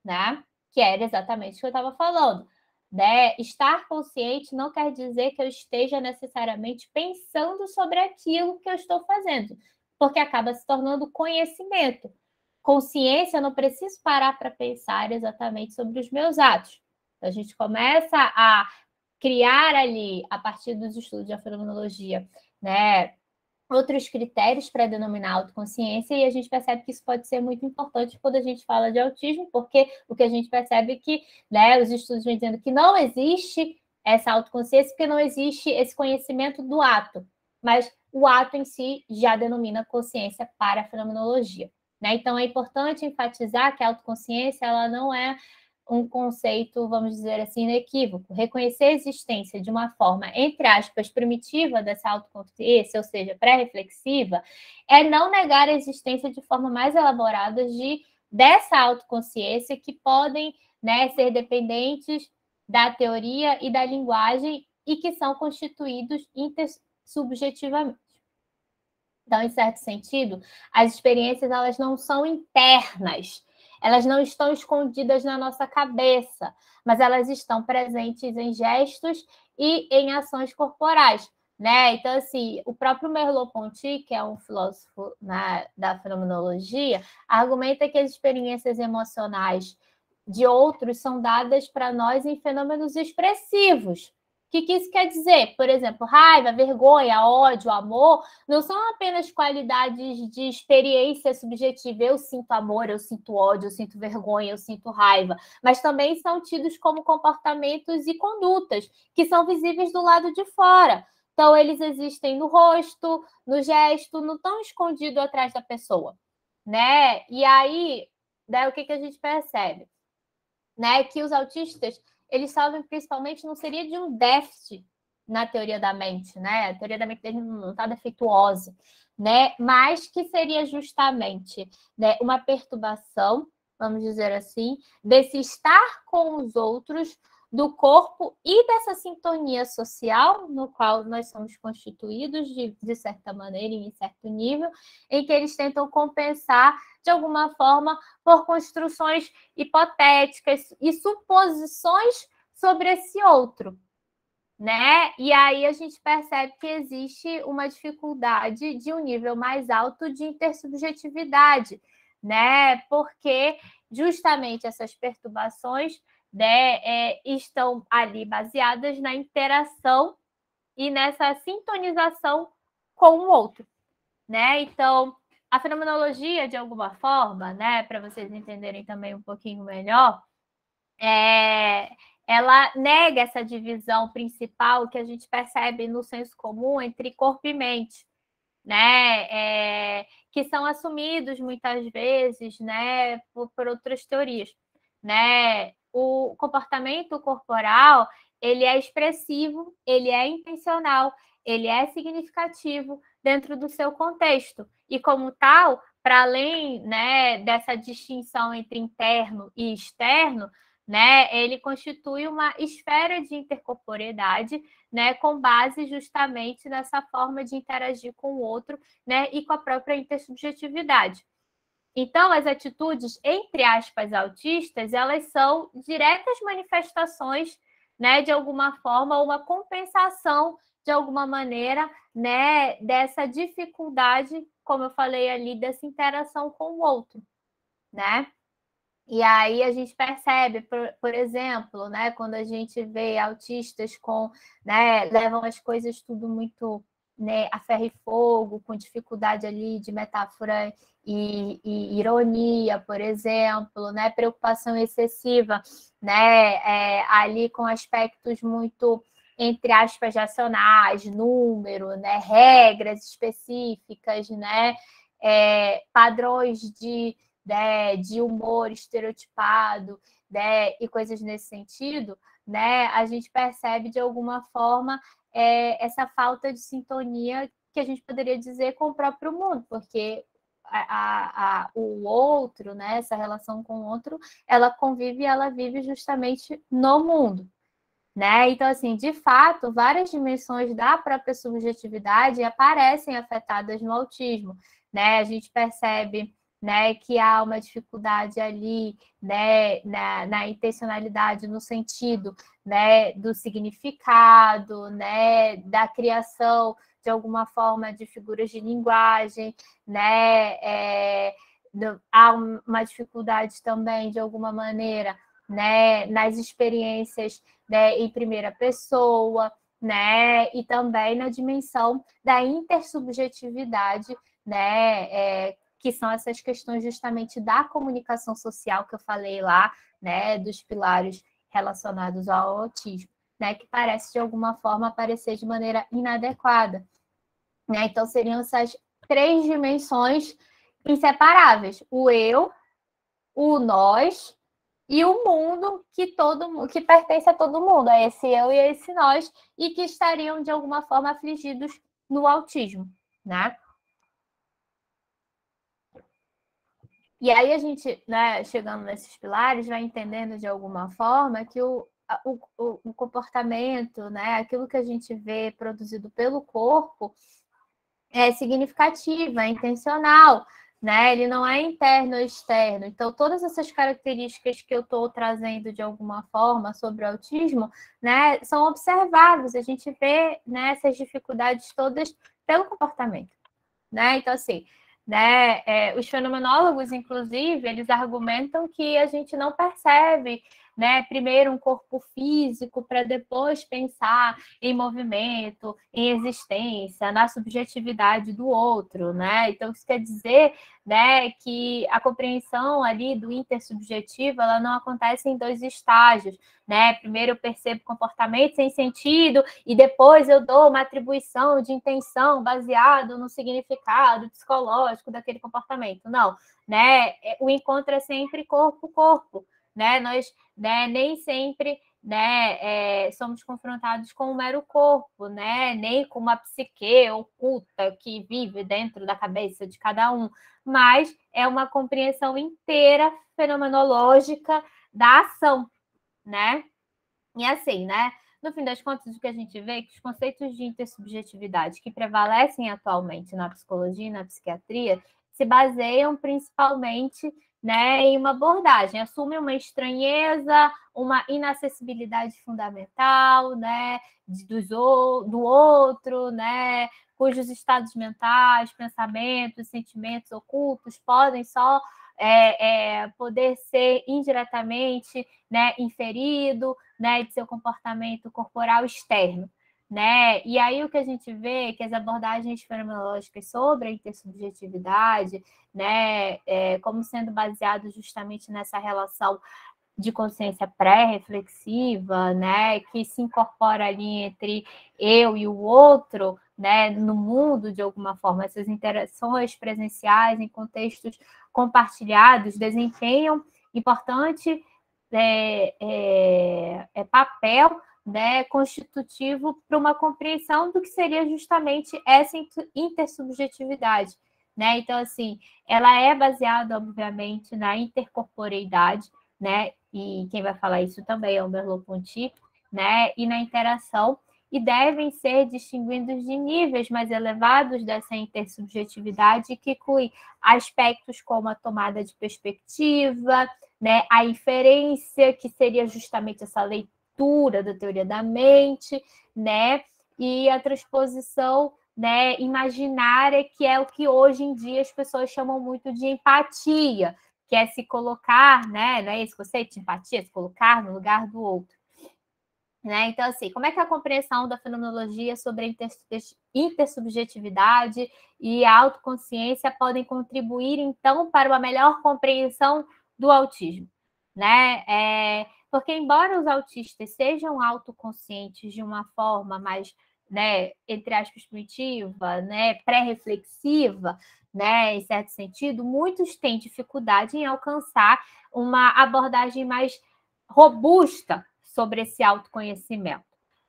né? Que era exatamente o que eu estava falando. Né? Estar consciente não quer dizer que eu esteja necessariamente pensando sobre aquilo que eu estou fazendo, porque acaba se tornando conhecimento. Consciência, eu não preciso parar para pensar exatamente sobre os meus atos. Então, a gente começa a criar ali, a partir dos estudos de fenomenologia, né, outros critérios para denominar autoconsciência, e a gente percebe que isso pode ser muito importante quando a gente fala de autismo, porque o que a gente percebe é que, né, os estudos vêm dizendo que não existe essa autoconsciência, porque não existe esse conhecimento do ato, mas o ato em si já denomina consciência para a fenomenologia. Né? Então, é importante enfatizar que a autoconsciência ela não é um conceito, vamos dizer assim, inequívoco. Reconhecer a existência de uma forma, entre aspas, primitiva dessa autoconsciência, ou seja, pré-reflexiva, é não negar a existência de forma mais elaborada dessa autoconsciência que podem, né, ser dependentes da teoria e da linguagem e que são constituídos intersubjetivamente. Então, em certo sentido, as experiências elas não são internas, elas não estão escondidas na nossa cabeça, mas elas estão presentes em gestos e em ações corporais. Né? Então, assim, o próprio Merleau-Ponty, que é um filósofo da fenomenologia, argumenta que as experiências emocionais de outros são dadas para nós em fenômenos expressivos. O que isso quer dizer? Por exemplo, raiva, vergonha, ódio, amor, não são apenas qualidades de experiência subjetiva. Eu sinto amor, eu sinto ódio, eu sinto vergonha, eu sinto raiva, mas também são tidos como comportamentos e condutas que são visíveis do lado de fora. Então, eles existem no rosto, no gesto, não estão escondidos atrás da pessoa, né? E aí, né, o que a gente percebe? Né, que os autistas eles sofrem principalmente não seria de um déficit na teoria da mente, né? A teoria da mente deles não está defeituosa, né? Mas que seria justamente, né, uma perturbação, vamos dizer assim, desse estar com os outros, do corpo e dessa sintonia social no qual nós somos constituídos de certa maneira, em certo nível, em que eles tentam compensar de alguma forma por construções hipotéticas e suposições sobre esse outro, né? E aí a gente percebe que existe uma dificuldade de um nível mais alto de intersubjetividade, né? Porque justamente essas perturbações, né, estão ali baseadas na interação e nessa sintonização com o outro, né? Então, a fenomenologia, de alguma forma, né, para vocês entenderem também um pouquinho melhor, ela nega essa divisão principal que a gente percebe no senso comum entre corpo e mente, né? Que são assumidos muitas vezes, né, por outras teorias, né? O comportamento corporal ele é expressivo, ele é intencional, ele é significativo dentro do seu contexto e como tal, para além, né, dessa distinção entre interno e externo, né, ele constitui uma esfera de intercorporeidade, né, com base justamente nessa forma de interagir com o outro, né, e com a própria intersubjetividade. Então, as atitudes, entre aspas, autistas, elas são diretas manifestações, né, de alguma forma, uma compensação, de alguma maneira, né, dessa dificuldade, como eu falei ali, dessa interação com o outro, né? E aí a gente percebe, por exemplo, né, quando a gente vê autistas né, levam as coisas tudo muito, né, a ferro e fogo, com dificuldade ali de metáfora e ironia, por exemplo, né, preocupação excessiva, né, ali com aspectos muito, entre aspas, racionais, número, né, regras específicas, né, padrões de humor estereotipado, né, e coisas nesse sentido, né, a gente percebe de alguma forma essa falta de sintonia que a gente poderia dizer com o próprio mundo, porque o outro, né, essa relação com o outro, ela convive e ela vive justamente no mundo. Né? Então, assim, de fato, várias dimensões da própria subjetividade aparecem afetadas no autismo. Né? A gente percebe, né, que há uma dificuldade ali, né, na intencionalidade, no sentido, né, do significado, né, da criação de alguma forma de figuras de linguagem, né, há uma dificuldade também, de alguma maneira, né, nas experiências, né, em primeira pessoa, né, e também na dimensão da intersubjetividade, né, que são essas questões justamente da comunicação social que eu falei lá, né, dos pilares relacionados ao autismo, né, que parece de alguma forma aparecer de maneira inadequada, né? Então seriam essas 3 dimensões inseparáveis: o eu, o nós e o mundo, que pertence a todo mundo, a esse eu e a esse nós, e que estariam de alguma forma afligidos no autismo, né? E aí a gente, né, chegando nesses pilares, vai entendendo de alguma forma que o comportamento, né, aquilo que a gente vê produzido pelo corpo é significativo, é intencional, né? Ele não é interno ou externo. Então, todas essas características que eu estou trazendo de alguma forma sobre o autismo, né, são observáveis. A gente vê, né, essas dificuldades todas pelo comportamento, né? Então, assim, né, os fenomenólogos, inclusive, eles argumentam que a gente não percebe, né, primeiro um corpo físico para depois pensar em movimento, em existência, na subjetividade do outro, né? Então isso quer dizer, né, que a compreensão ali do intersubjetivo, ela não acontece em 2 estágios, né? Primeiro eu percebo comportamento sem sentido e depois eu dou uma atribuição de intenção baseado no significado psicológico daquele comportamento. Não, né? O encontro é sempre corpo-corpo, né? Nós, né, nem sempre, né, somos confrontados com um mero corpo, né? Nem com uma psique oculta que vive dentro da cabeça de cada um, mas é uma compreensão inteira fenomenológica da ação, né? E assim, né? No fim das contas, o que a gente vê é que os conceitos de intersubjetividade que prevalecem atualmente na psicologia e na psiquiatria se baseiam principalmente, né, em uma abordagem, assume uma estranheza, uma inacessibilidade fundamental, né, do outro, né, cujos estados mentais, pensamentos, sentimentos ocultos podem só poder ser indiretamente, né, inferido, né, de seu comportamento corporal externo, né? E aí o que a gente vê é que as abordagens fenomenológicas sobre a intersubjetividade, né, como sendo baseadas justamente nessa relação de consciência pré-reflexiva, né, que se incorpora ali entre eu e o outro, né, no mundo de alguma forma, essas interações presenciais em contextos compartilhados desempenham importante papel, né, constitutivo para uma compreensão do que seria justamente essa intersubjetividade, né? Então, assim, ela é baseada, obviamente, na intercorporeidade, né? E quem vai falar isso também é o Merleau-Ponty, né? E na interação, e devem ser distinguidos de níveis mais elevados dessa intersubjetividade, que inclui aspectos como a tomada de perspectiva, né, a inferência, que seria justamente essa leitura da teoria da mente, né, e a transposição, né, imaginária, que é o que hoje em dia as pessoas chamam muito de empatia, que é se colocar, né, não é esse conceito de empatia, se colocar no lugar do outro. Né? Então, assim, como é que a compreensão da fenomenologia sobre a intersubjetividade e a autoconsciência podem contribuir, então, para uma melhor compreensão do autismo? Né? Porque, embora os autistas sejam autoconscientes de uma forma mais, né, entre aspas, primitiva, né, pré-reflexiva, né, em certo sentido, muitos têm dificuldade em alcançar uma abordagem mais robusta sobre esse autoconhecimento,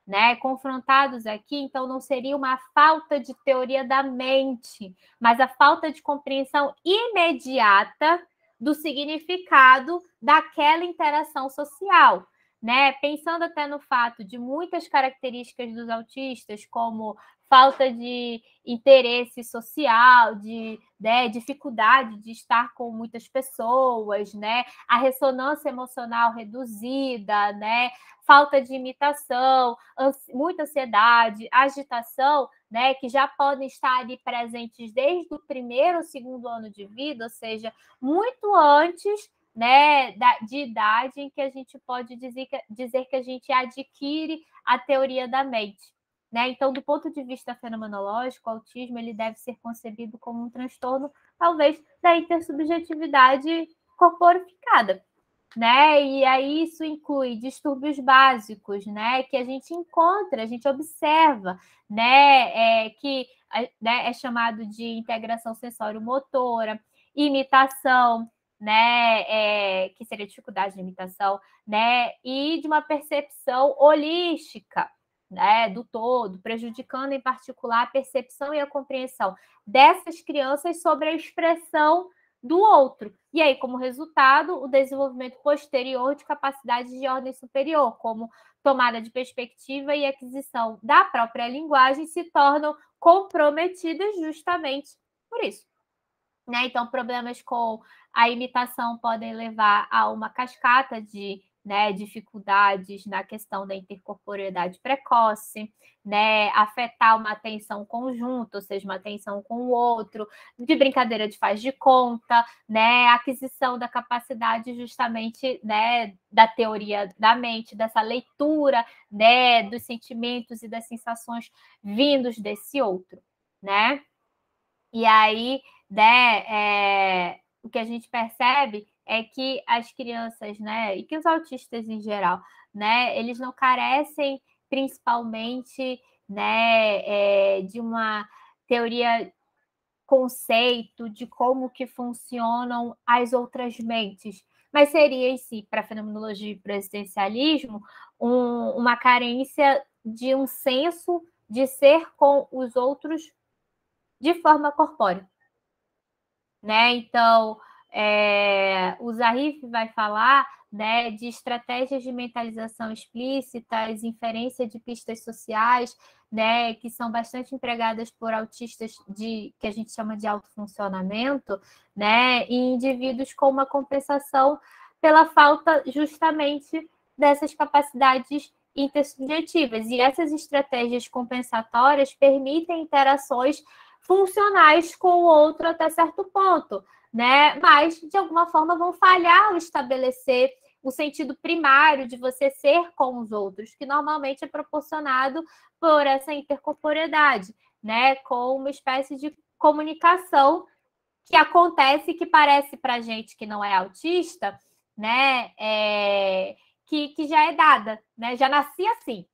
né? Confrontados aqui, então, não seria uma falta de teoria da mente, mas a falta de compreensão imediata do significado daquela interação social, né? Pensando até no fato de muitas características dos autistas, como falta de interesse social, de dificuldade de estar com muitas pessoas, né? A ressonância emocional reduzida, né? Falta de imitação, muita ansiedade, agitação, né? Que já podem estar ali presentes desde o primeiro ou segundo ano de vida, ou seja, muito antes, né, de idade em que a gente pode dizer que a gente adquire a teoria da mente. Né? Então, do ponto de vista fenomenológico, o autismo ele deve ser concebido como um transtorno, talvez, da intersubjetividade corporificada. Né? E aí isso inclui distúrbios básicos, né? Que a gente encontra, a gente observa, né? Que né, é chamado de integração sensório-motora, imitação, né? Que seria dificuldade de imitação, né? E de uma percepção holística, né, do todo, prejudicando em particular a percepção e a compreensão dessas crianças sobre a expressão do outro. E aí, como resultado, o desenvolvimento posterior de capacidades de ordem superior, como tomada de perspectiva e aquisição da própria linguagem, se tornam comprometidas justamente por isso. Né? Então, problemas com a imitação podem levar a uma cascata de dificuldades na questão da intercorporeidade precoce, né? Afetar uma atenção conjunta, ou seja, uma atenção com o outro, de brincadeira de faz de conta, né? Aquisição da capacidade justamente, né, da teoria da mente, dessa leitura, né, dos sentimentos e das sensações vindos desse outro, né? E aí, né, o que a gente percebe é que as crianças, né, e que os autistas em geral, né, eles não carecem principalmente, né, de uma teoria conceito de como que funcionam as outras mentes, mas seria em si, para a fenomenologia e para o existencialismo, uma carência de um senso de ser com os outros de forma corpórea. Né? Então, o Zarif vai falar, né, de estratégias de mentalização explícitas, inferência de pistas sociais, né, que são bastante empregadas por autistas que a gente chama de autofuncionamento, né, e indivíduos com uma compensação pela falta justamente dessas capacidades intersubjetivas. E essas estratégias compensatórias permitem interações funcionais com o outro até certo ponto, né? Mas, de alguma forma, vão falhar ao estabelecer o sentido primário de você ser com os outros, que normalmente é proporcionado por essa intercorporeidade, né? Com uma espécie de comunicação que acontece, que parece para a gente que não é autista, né? Que já é dada, né? Já nasci assim.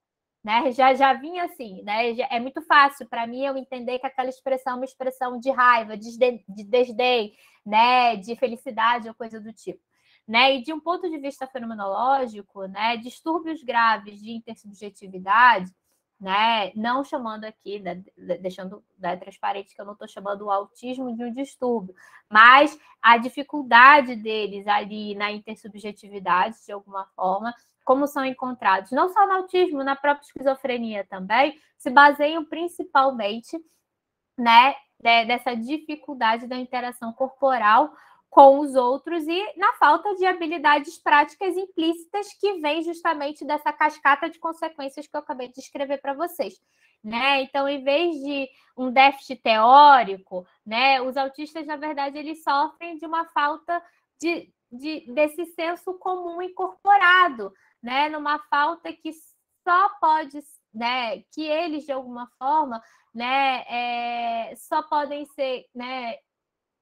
Né? Já vinha assim, né? É muito fácil para mim eu entender que aquela expressão é uma expressão de raiva, de desdém, né? De felicidade ou coisa do tipo. Né? E de um ponto de vista fenomenológico, né? Distúrbios graves de intersubjetividade, né? Não chamando aqui, né? Deixando transparente que eu não estou chamando o autismo de um distúrbio, mas a dificuldade deles ali na intersubjetividade, de alguma forma, como são encontrados, não só no autismo, na própria esquizofrenia também, se baseiam principalmente, né, dessa dificuldade da interação corporal com os outros e na falta de habilidades práticas implícitas que vem justamente dessa cascata de consequências que eu acabei de descrever para vocês. Né? Então, em vez de um déficit teórico, né, os autistas, na verdade, eles sofrem de uma falta desse senso comum incorporado, né, numa falta que só pode, né, que eles, de alguma forma, né, só podem ser, né,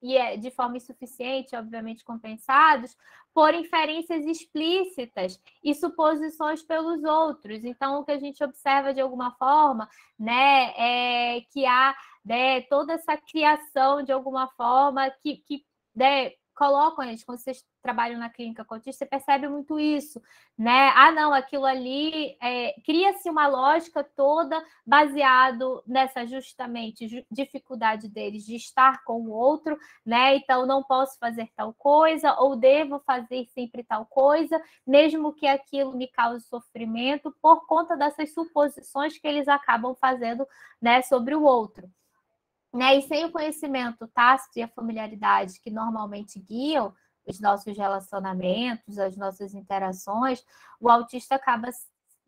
e de forma insuficiente, obviamente compensados, por inferências explícitas e suposições pelos outros. Então, o que a gente observa de alguma forma, né, é que há, né, toda essa criação de alguma forma que né, colocam eles, quando vocês trabalham na clínica com autistas, você percebe muito isso, né? Ah, não, aquilo ali cria-se uma lógica toda baseado nessa justamente dificuldade deles de estar com o outro, né? Então não posso fazer tal coisa ou devo fazer sempre tal coisa, mesmo que aquilo me cause sofrimento por conta dessas suposições que eles acabam fazendo, né, sobre o outro. Né? E sem o conhecimento tácito e a familiaridade que normalmente guiam os nossos relacionamentos, as nossas interações, o autista acaba,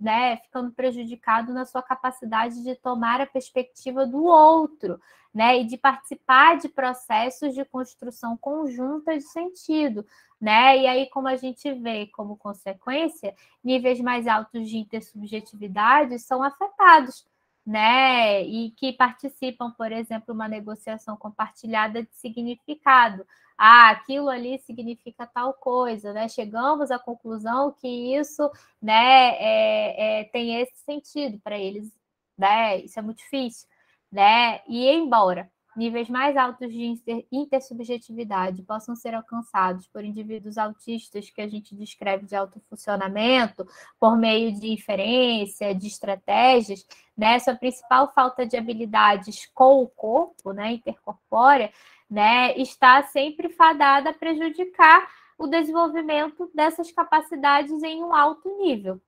né, ficando prejudicado na sua capacidade de tomar a perspectiva do outro, né, e de participar de processos de construção conjunta de sentido, né? E aí, como a gente vê como consequência, níveis mais altos de intersubjetividade são afetados, né? E que participam, por exemplo, uma negociação compartilhada de significado. Ah, aquilo ali significa tal coisa, né? Chegamos à conclusão que isso, né, tem esse sentido para eles, né? Isso é muito difícil, né? E embora níveis mais altos de intersubjetividade possam ser alcançados por indivíduos autistas que a gente descreve de autofuncionamento, por meio de inferência, de estratégias, né? Sua principal falta de habilidades com o corpo, né, intercorpórea, né, está sempre fadada a prejudicar o desenvolvimento dessas capacidades em um alto nível.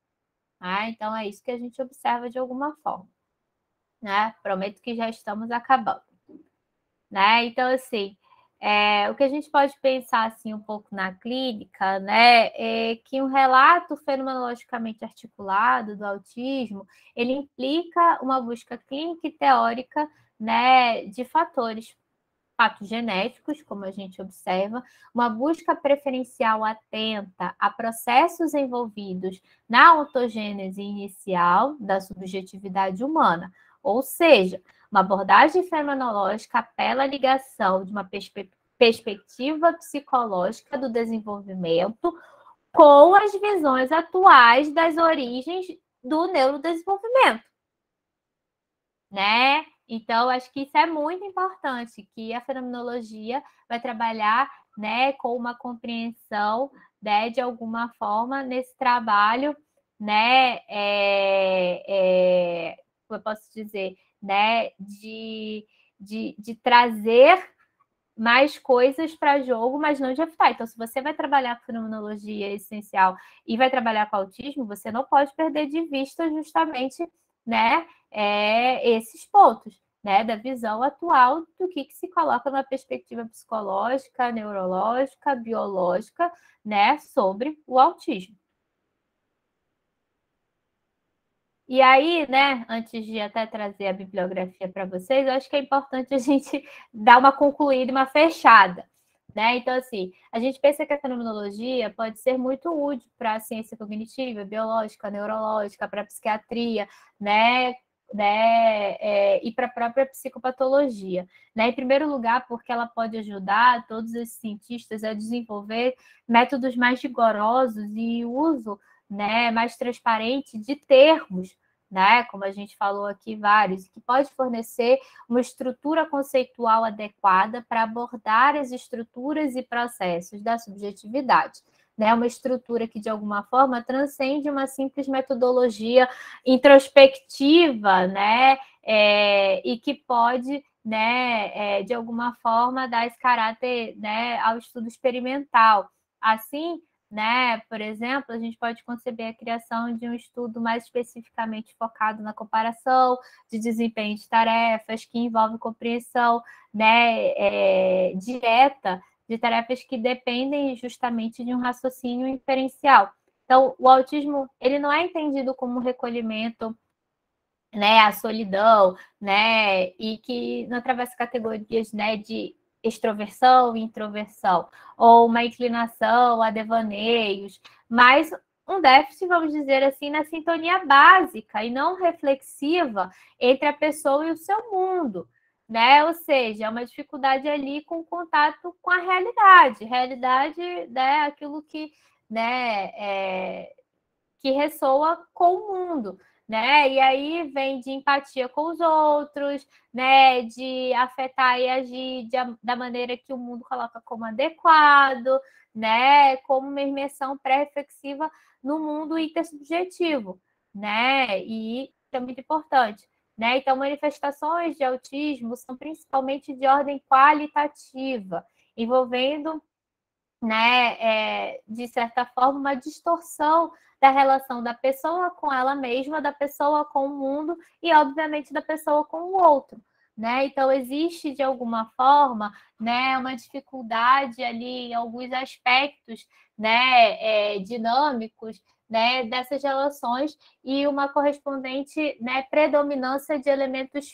Né? Então, é isso que a gente observa de alguma forma. Né? Prometo que já estamos acabando. Né? Então, assim, o que a gente pode pensar assim, um pouco na clínica, né, é que um relato fenomenologicamente articulado do autismo, ele implica uma busca clínica e teórica, né, de fatores patogenéticos, como a gente observa, uma busca preferencial atenta a processos envolvidos na ontogênese inicial da subjetividade humana, ou seja, uma abordagem fenomenológica apela à ligação de uma perspectiva psicológica do desenvolvimento com as visões atuais das origens do neurodesenvolvimento, né? Então, acho que isso é muito importante, que a fenomenologia vai trabalhar, né, com uma compreensão, né, de alguma forma, nesse trabalho, né, como eu posso dizer, né, de trazer mais coisas para jogo, mas não de afetar. Então, se você vai trabalhar com fenomenologia essencial e vai trabalhar com autismo, você não pode perder de vista justamente, né, esses pontos, né, da visão atual do que se coloca numa perspectiva psicológica, neurológica, biológica, né, sobre o autismo. E aí, né, antes de até trazer a bibliografia para vocês, eu acho que é importante a gente dar uma concluída, uma fechada, né? Então, assim, a gente pensa que a fenomenologia pode ser muito útil para a ciência cognitiva, biológica, neurológica, para a psiquiatria, né, e para a própria psicopatologia, né? Em primeiro lugar, porque ela pode ajudar todos esses cientistas a desenvolver métodos mais rigorosos e uso, né, mais transparente de termos, né, como a gente falou aqui vários, que pode fornecer uma estrutura conceitual adequada para abordar as estruturas e processos da subjetividade, né, uma estrutura que de alguma forma transcende uma simples metodologia introspectiva, né, e que pode, né, de alguma forma dar esse caráter, né, ao estudo experimental. Assim, né? Por exemplo, a gente pode conceber a criação de um estudo mais especificamente focado na comparação de desempenho de tarefas, que envolve compreensão, né, direta de tarefas que dependem justamente de um raciocínio inferencial. Então, o autismo ele não é entendido como um recolhimento, né, a solidão, né, e que não atravessa categorias, né, de extroversão e introversão, ou uma inclinação a devaneios, mas um déficit, vamos dizer assim, na sintonia básica e não reflexiva entre a pessoa e o seu mundo, né? Ou seja, é uma dificuldade ali com contato com a realidade, né, aquilo que, né, que ressoa com o mundo, né? E aí vem de empatia com os outros, né? De afetar e agir da maneira que o mundo coloca como adequado, né? Como uma imersão pré-reflexiva no mundo intersubjetivo, né? E isso é muito importante. Né? Então, manifestações de autismo são principalmente de ordem qualitativa, envolvendo, né, de certa forma, uma distorção da relação da pessoa com ela mesma, da pessoa com o mundo e, obviamente, da pessoa com o outro. Né? Então, existe, de alguma forma, né, uma dificuldade ali em alguns aspectos, né, dinâmicos, né, dessas relações e uma correspondente, né, predominância de elementos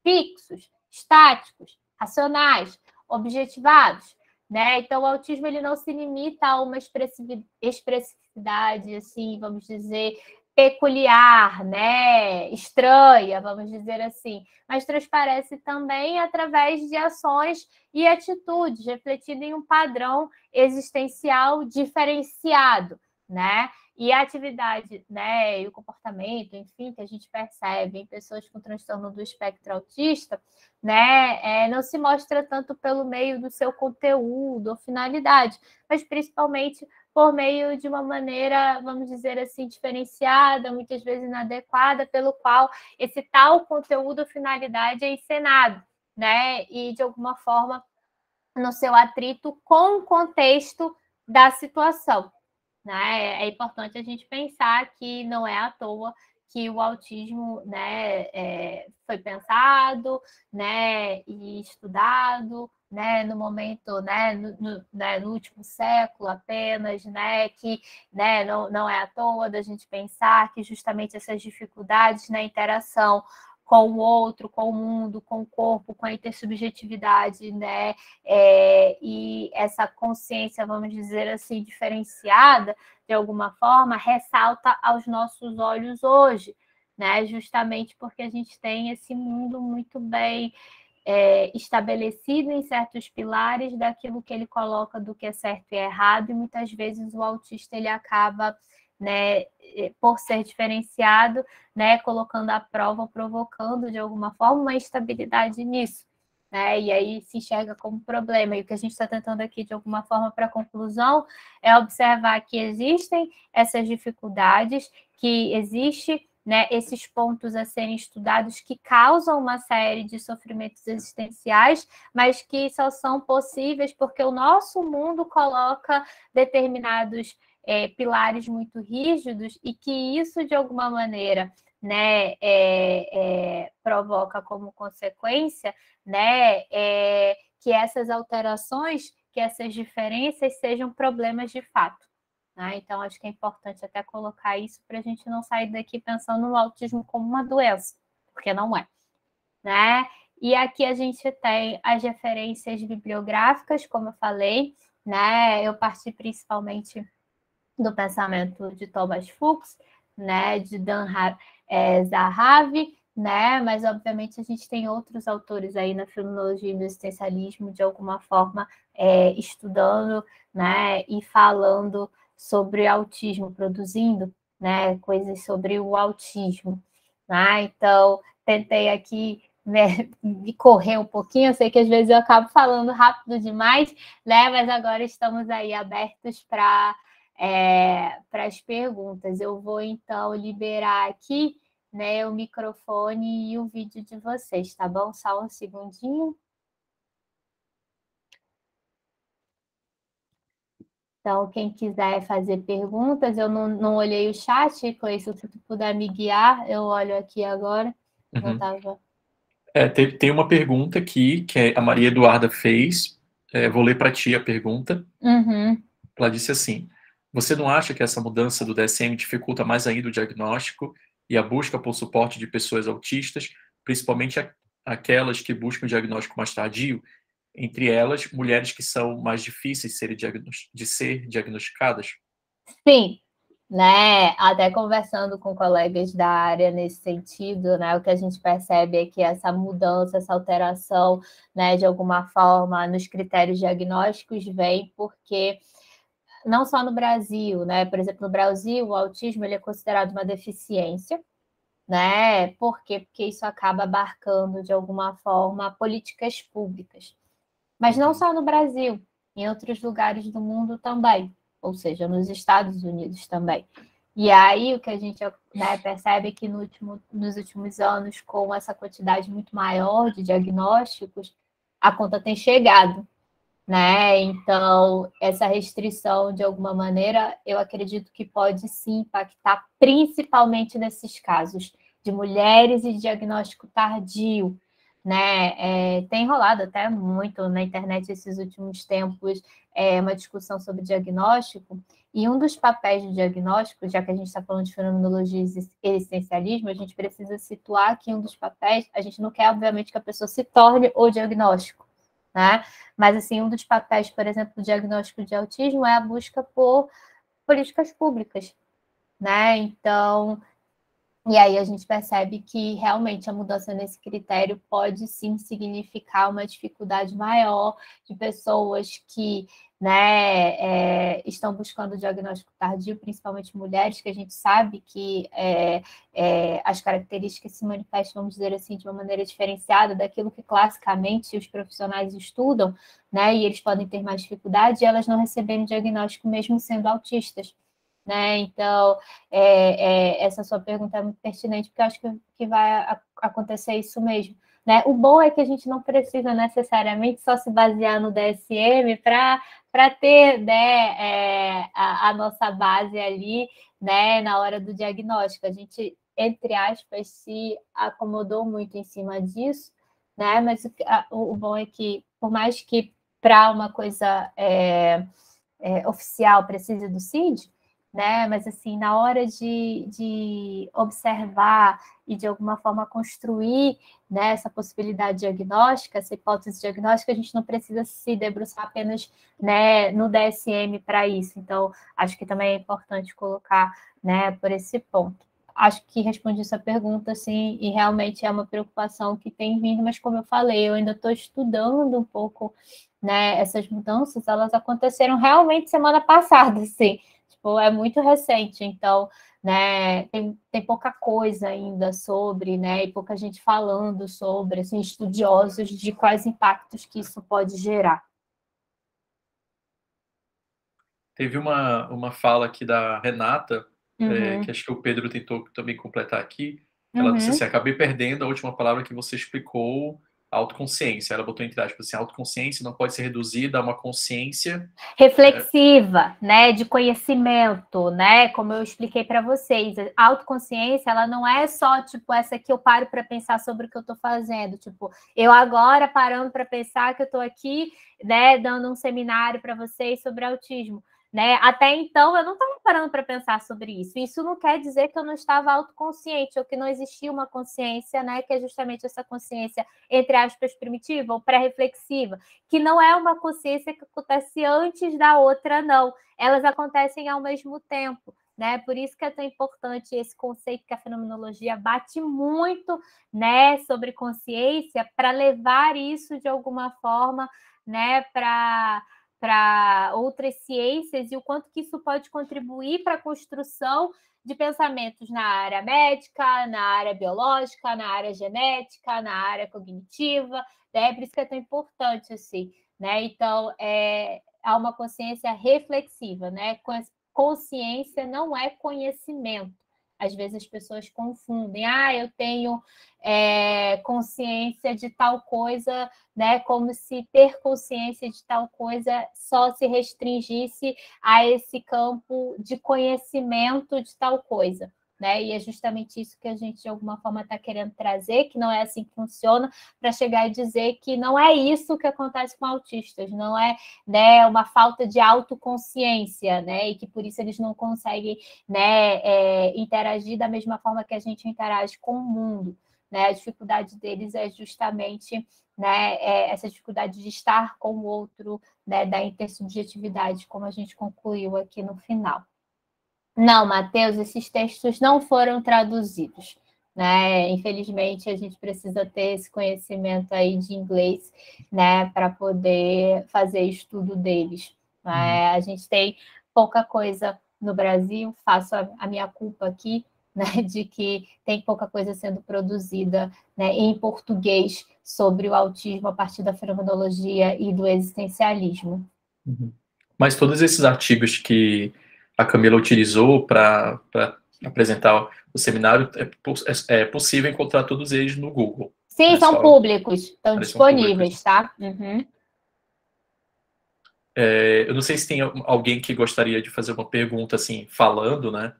fixos, estáticos, racionais, objetivados. Né? Então, o autismo ele não se limita a uma expressividade, assim, vamos dizer, peculiar, né? Estranha, vamos dizer assim, mas transparece também através de ações e atitudes, refletindo em um padrão existencial diferenciado, né? E a atividade, né, e o comportamento, enfim, que a gente percebe em pessoas com transtorno do espectro autista, né, não se mostra tanto pelo meio do seu conteúdo ou finalidade, mas principalmente por meio de uma maneira, vamos dizer assim, diferenciada, muitas vezes inadequada, pelo qual esse tal conteúdo ou finalidade é encenado, né, e de alguma forma no seu atrito com o contexto da situação. Né? É importante a gente pensar que não é à toa que o autismo, né, foi pensado, né, e estudado, né, no momento, né, no último século apenas, né, que, né, não é à toa da gente pensar que justamente essas dificuldades na interação com o outro, com o mundo, com o corpo, com a intersubjetividade, né, e essa consciência, vamos dizer assim, diferenciada, de alguma forma, ressalta aos nossos olhos hoje, né? Justamente porque a gente tem esse mundo muito bem estabelecido em certos pilares daquilo que ele coloca do que é certo e errado, e muitas vezes o autista ele acaba, né, por ser diferenciado, né, colocando à prova, provocando de alguma forma uma instabilidade nisso. Né? E aí se enxerga como problema. E o que a gente está tentando aqui, de alguma forma, para a conclusão, é observar que existem essas dificuldades, que existe, né, esses pontos a serem estudados que causam uma série de sofrimentos existenciais, mas que só são possíveis porque o nosso mundo coloca determinados pilares muito rígidos e que isso, de alguma maneira, né, provoca como consequência, né, que essas alterações, que essas diferenças sejam problemas de fato. Né? Então, acho que é importante até colocar isso para a gente não sair daqui pensando no autismo como uma doença, porque não é. Né? E aqui a gente tem as referências bibliográficas, como eu falei, né? Eu parti principalmente do pensamento de Thomas Fuchs, né? De Dan Zahavi, né? Mas obviamente a gente tem outros autores aí na fenomenologia e no existencialismo, de alguma forma, estudando, né? E falando sobre autismo, produzindo, né? Coisas sobre o autismo. Né? Então, tentei aqui, né, me correr um pouquinho, eu sei que às vezes eu acabo falando rápido demais, né? Mas agora estamos aí abertos para as perguntas. Eu vou, então, liberar aqui, né, o microfone e o vídeo de vocês, tá bom? Só um segundinho. Então, quem quiser fazer perguntas, eu não olhei o chat, Cleison, se tu puder me guiar, eu olho aqui agora. Não estava... Tem uma pergunta aqui que a Maria Eduarda fez. Vou ler para ti a pergunta. Uhum. Ela disse assim: você não acha que essa mudança do DSM dificulta mais ainda o diagnóstico e a busca por suporte de pessoas autistas, principalmente aquelas que buscam o diagnóstico mais tardio, entre elas, mulheres que são mais difíceis de ser diagnosticadas? Sim, né? Até conversando com colegas da área nesse sentido, né? O que a gente percebe é que essa mudança, essa alteração, né, de alguma forma, nos critérios diagnósticos vem porque não só no Brasil, né? Por exemplo, no Brasil, o autismo ele é considerado uma deficiência, né? Por quê? Porque isso acaba abarcando, de alguma forma, políticas públicas. Mas não só no Brasil, em outros lugares do mundo também, ou seja, nos Estados Unidos também. E aí o que a gente, né, percebe é que nos últimos anos, com essa quantidade muito maior de diagnósticos, a conta tem chegado, né? Então, essa restrição, de alguma maneira, eu acredito que pode sim impactar, principalmente nesses casos de mulheres e diagnóstico tardio, né? Tem rolado até muito na internet esses últimos tempos uma discussão sobre diagnóstico, e um dos papéis do diagnóstico, já que a gente está falando de fenomenologia e existencialismo, a gente precisa situar que um dos papéis, a gente não quer, obviamente, que a pessoa se torne o diagnóstico, né? Mas, assim, um dos papéis, por exemplo, do diagnóstico de autismo é a busca por políticas públicas, né? Então, e aí a gente percebe que realmente a mudança nesse critério pode sim significar uma dificuldade maior de pessoas que, né, estão buscando o diagnóstico tardio, principalmente mulheres, que a gente sabe que as características se manifestam, vamos dizer assim, de uma maneira diferenciada daquilo que classicamente os profissionais estudam, né, e eles podem ter mais dificuldade e elas não receberem diagnóstico mesmo sendo autistas, né? Então, essa sua pergunta é muito pertinente, porque eu acho que vai acontecer isso mesmo, né? O bom é que a gente não precisa necessariamente só se basear no DSM para ter, né, a nossa base ali, né, na hora do diagnóstico. A gente, entre aspas, se acomodou muito em cima disso, né? Mas o bom é que, por mais que para uma coisa oficial precise do CID, né? Mas assim, na hora de observar e de alguma forma construir, né, essa possibilidade diagnóstica, essa hipótese diagnóstica, a gente não precisa se debruçar apenas, né, no DSM para isso. Então, acho que também é importante colocar, né, por esse ponto. Acho que respondi essa pergunta, sim, e realmente é uma preocupação que tem vindo, mas como eu falei, eu ainda estou estudando um pouco, né, essas mudanças, elas aconteceram realmente semana passada, assim, tipo, é muito recente, então, né, tem pouca coisa ainda sobre, né, e pouca gente falando sobre, assim, estudiosos de quais impactos que isso pode gerar. Teve uma fala aqui da Renata, que Uhum, acho que o Pedro tentou também completar aqui. Ela disse uhum. assim: acabei perdendo a última palavra que você explicou, autoconsciência. Ela botou entre aspas assim: autoconsciência não pode ser reduzida a uma consciência. Reflexiva, né, de conhecimento, né, como eu expliquei para vocês, a autoconsciência, ela não é só, tipo, essa que eu paro para pensar sobre o que eu estou fazendo, tipo, eu agora parando para pensar que eu estou aqui, né, dando um seminário para vocês sobre autismo, né, até então eu não estava parando para pensar sobre isso não quer dizer que eu não estava autoconsciente, ou que não existia uma consciência, né, que é justamente essa consciência, entre aspas, primitiva ou pré-reflexiva, que não é uma consciência que acontece antes da outra, não. Elas acontecem ao mesmo tempo. Né? Por isso que é tão importante esse conceito que a fenomenologia bate muito, né, sobre consciência, para levar isso de alguma forma, né, para outras ciências, e o quanto que isso pode contribuir para a construção de pensamentos na área médica, na área biológica, na área genética, na área cognitiva, né? Por isso que é tão importante, assim, né? Então, há uma consciência reflexiva, né? Consciência não é conhecimento. Às vezes as pessoas confundem. Eu tenho consciência de tal coisa, né? Como se ter consciência de tal coisa só se restringisse a esse campo de conhecimento de tal coisa. Né? E é justamente isso que a gente, de alguma forma, está querendo trazer, que não é assim que funciona, para chegar e dizer que não é isso que acontece com autistas, não é, né, uma falta de autoconsciência, né, e que por isso eles não conseguem, né, interagir da mesma forma que a gente interage com o mundo. Né? A dificuldade deles é justamente, né, essa dificuldade de estar com o outro, né, da intersubjetividade, como a gente concluiu aqui no final. Não, Matheus, esses textos não foram traduzidos, né? Infelizmente, a gente precisa ter esse conhecimento aí de inglês, né, para poder fazer estudo deles. A gente tem pouca coisa no Brasil, faço a minha culpa aqui, né, de que tem pouca coisa sendo produzida, né, em português sobre o autismo a partir da fenomenologia e do existencialismo. Uhum. Mas todos esses artigos que a Camila utilizou para apresentar o seminário, é possível encontrar todos eles no Google. Sim, Né? são públicos, estão Eles são públicos. disponíveis, tá? Uhum. Eu não sei se tem alguém que gostaria de fazer uma pergunta assim, falando, né?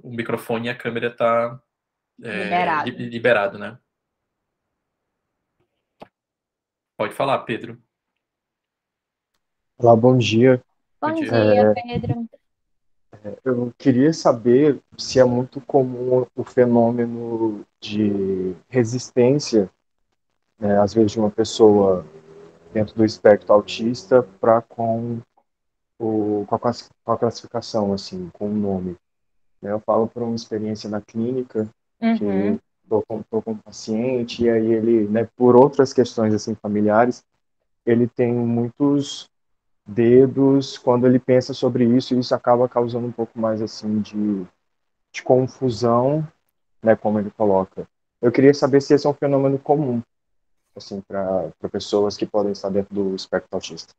O microfone e a câmera está liberado, né? Pode falar, Pedro. Olá, bom dia. Bom dia, Pedro. Eu queria saber se é muito comum o fenômeno de resistência, né, às vezes de uma pessoa dentro do espectro autista para com a classificação, assim, com o nome. Né? Eu falo por uma experiência na clínica, que tô com um paciente, e aí ele, né, por outras questões assim familiares, ele tem muitos dedos quando ele pensa sobre isso, e isso acaba causando um pouco mais assim de confusão, né, como ele coloca. Eu queria saber se esse é um fenômeno comum, assim, para pessoas que podem estar dentro do espectro autista.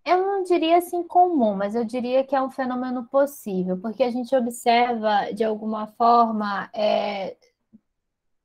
Eu não diria assim comum, mas eu diria que é um fenômeno possível, porque a gente observa, de alguma forma,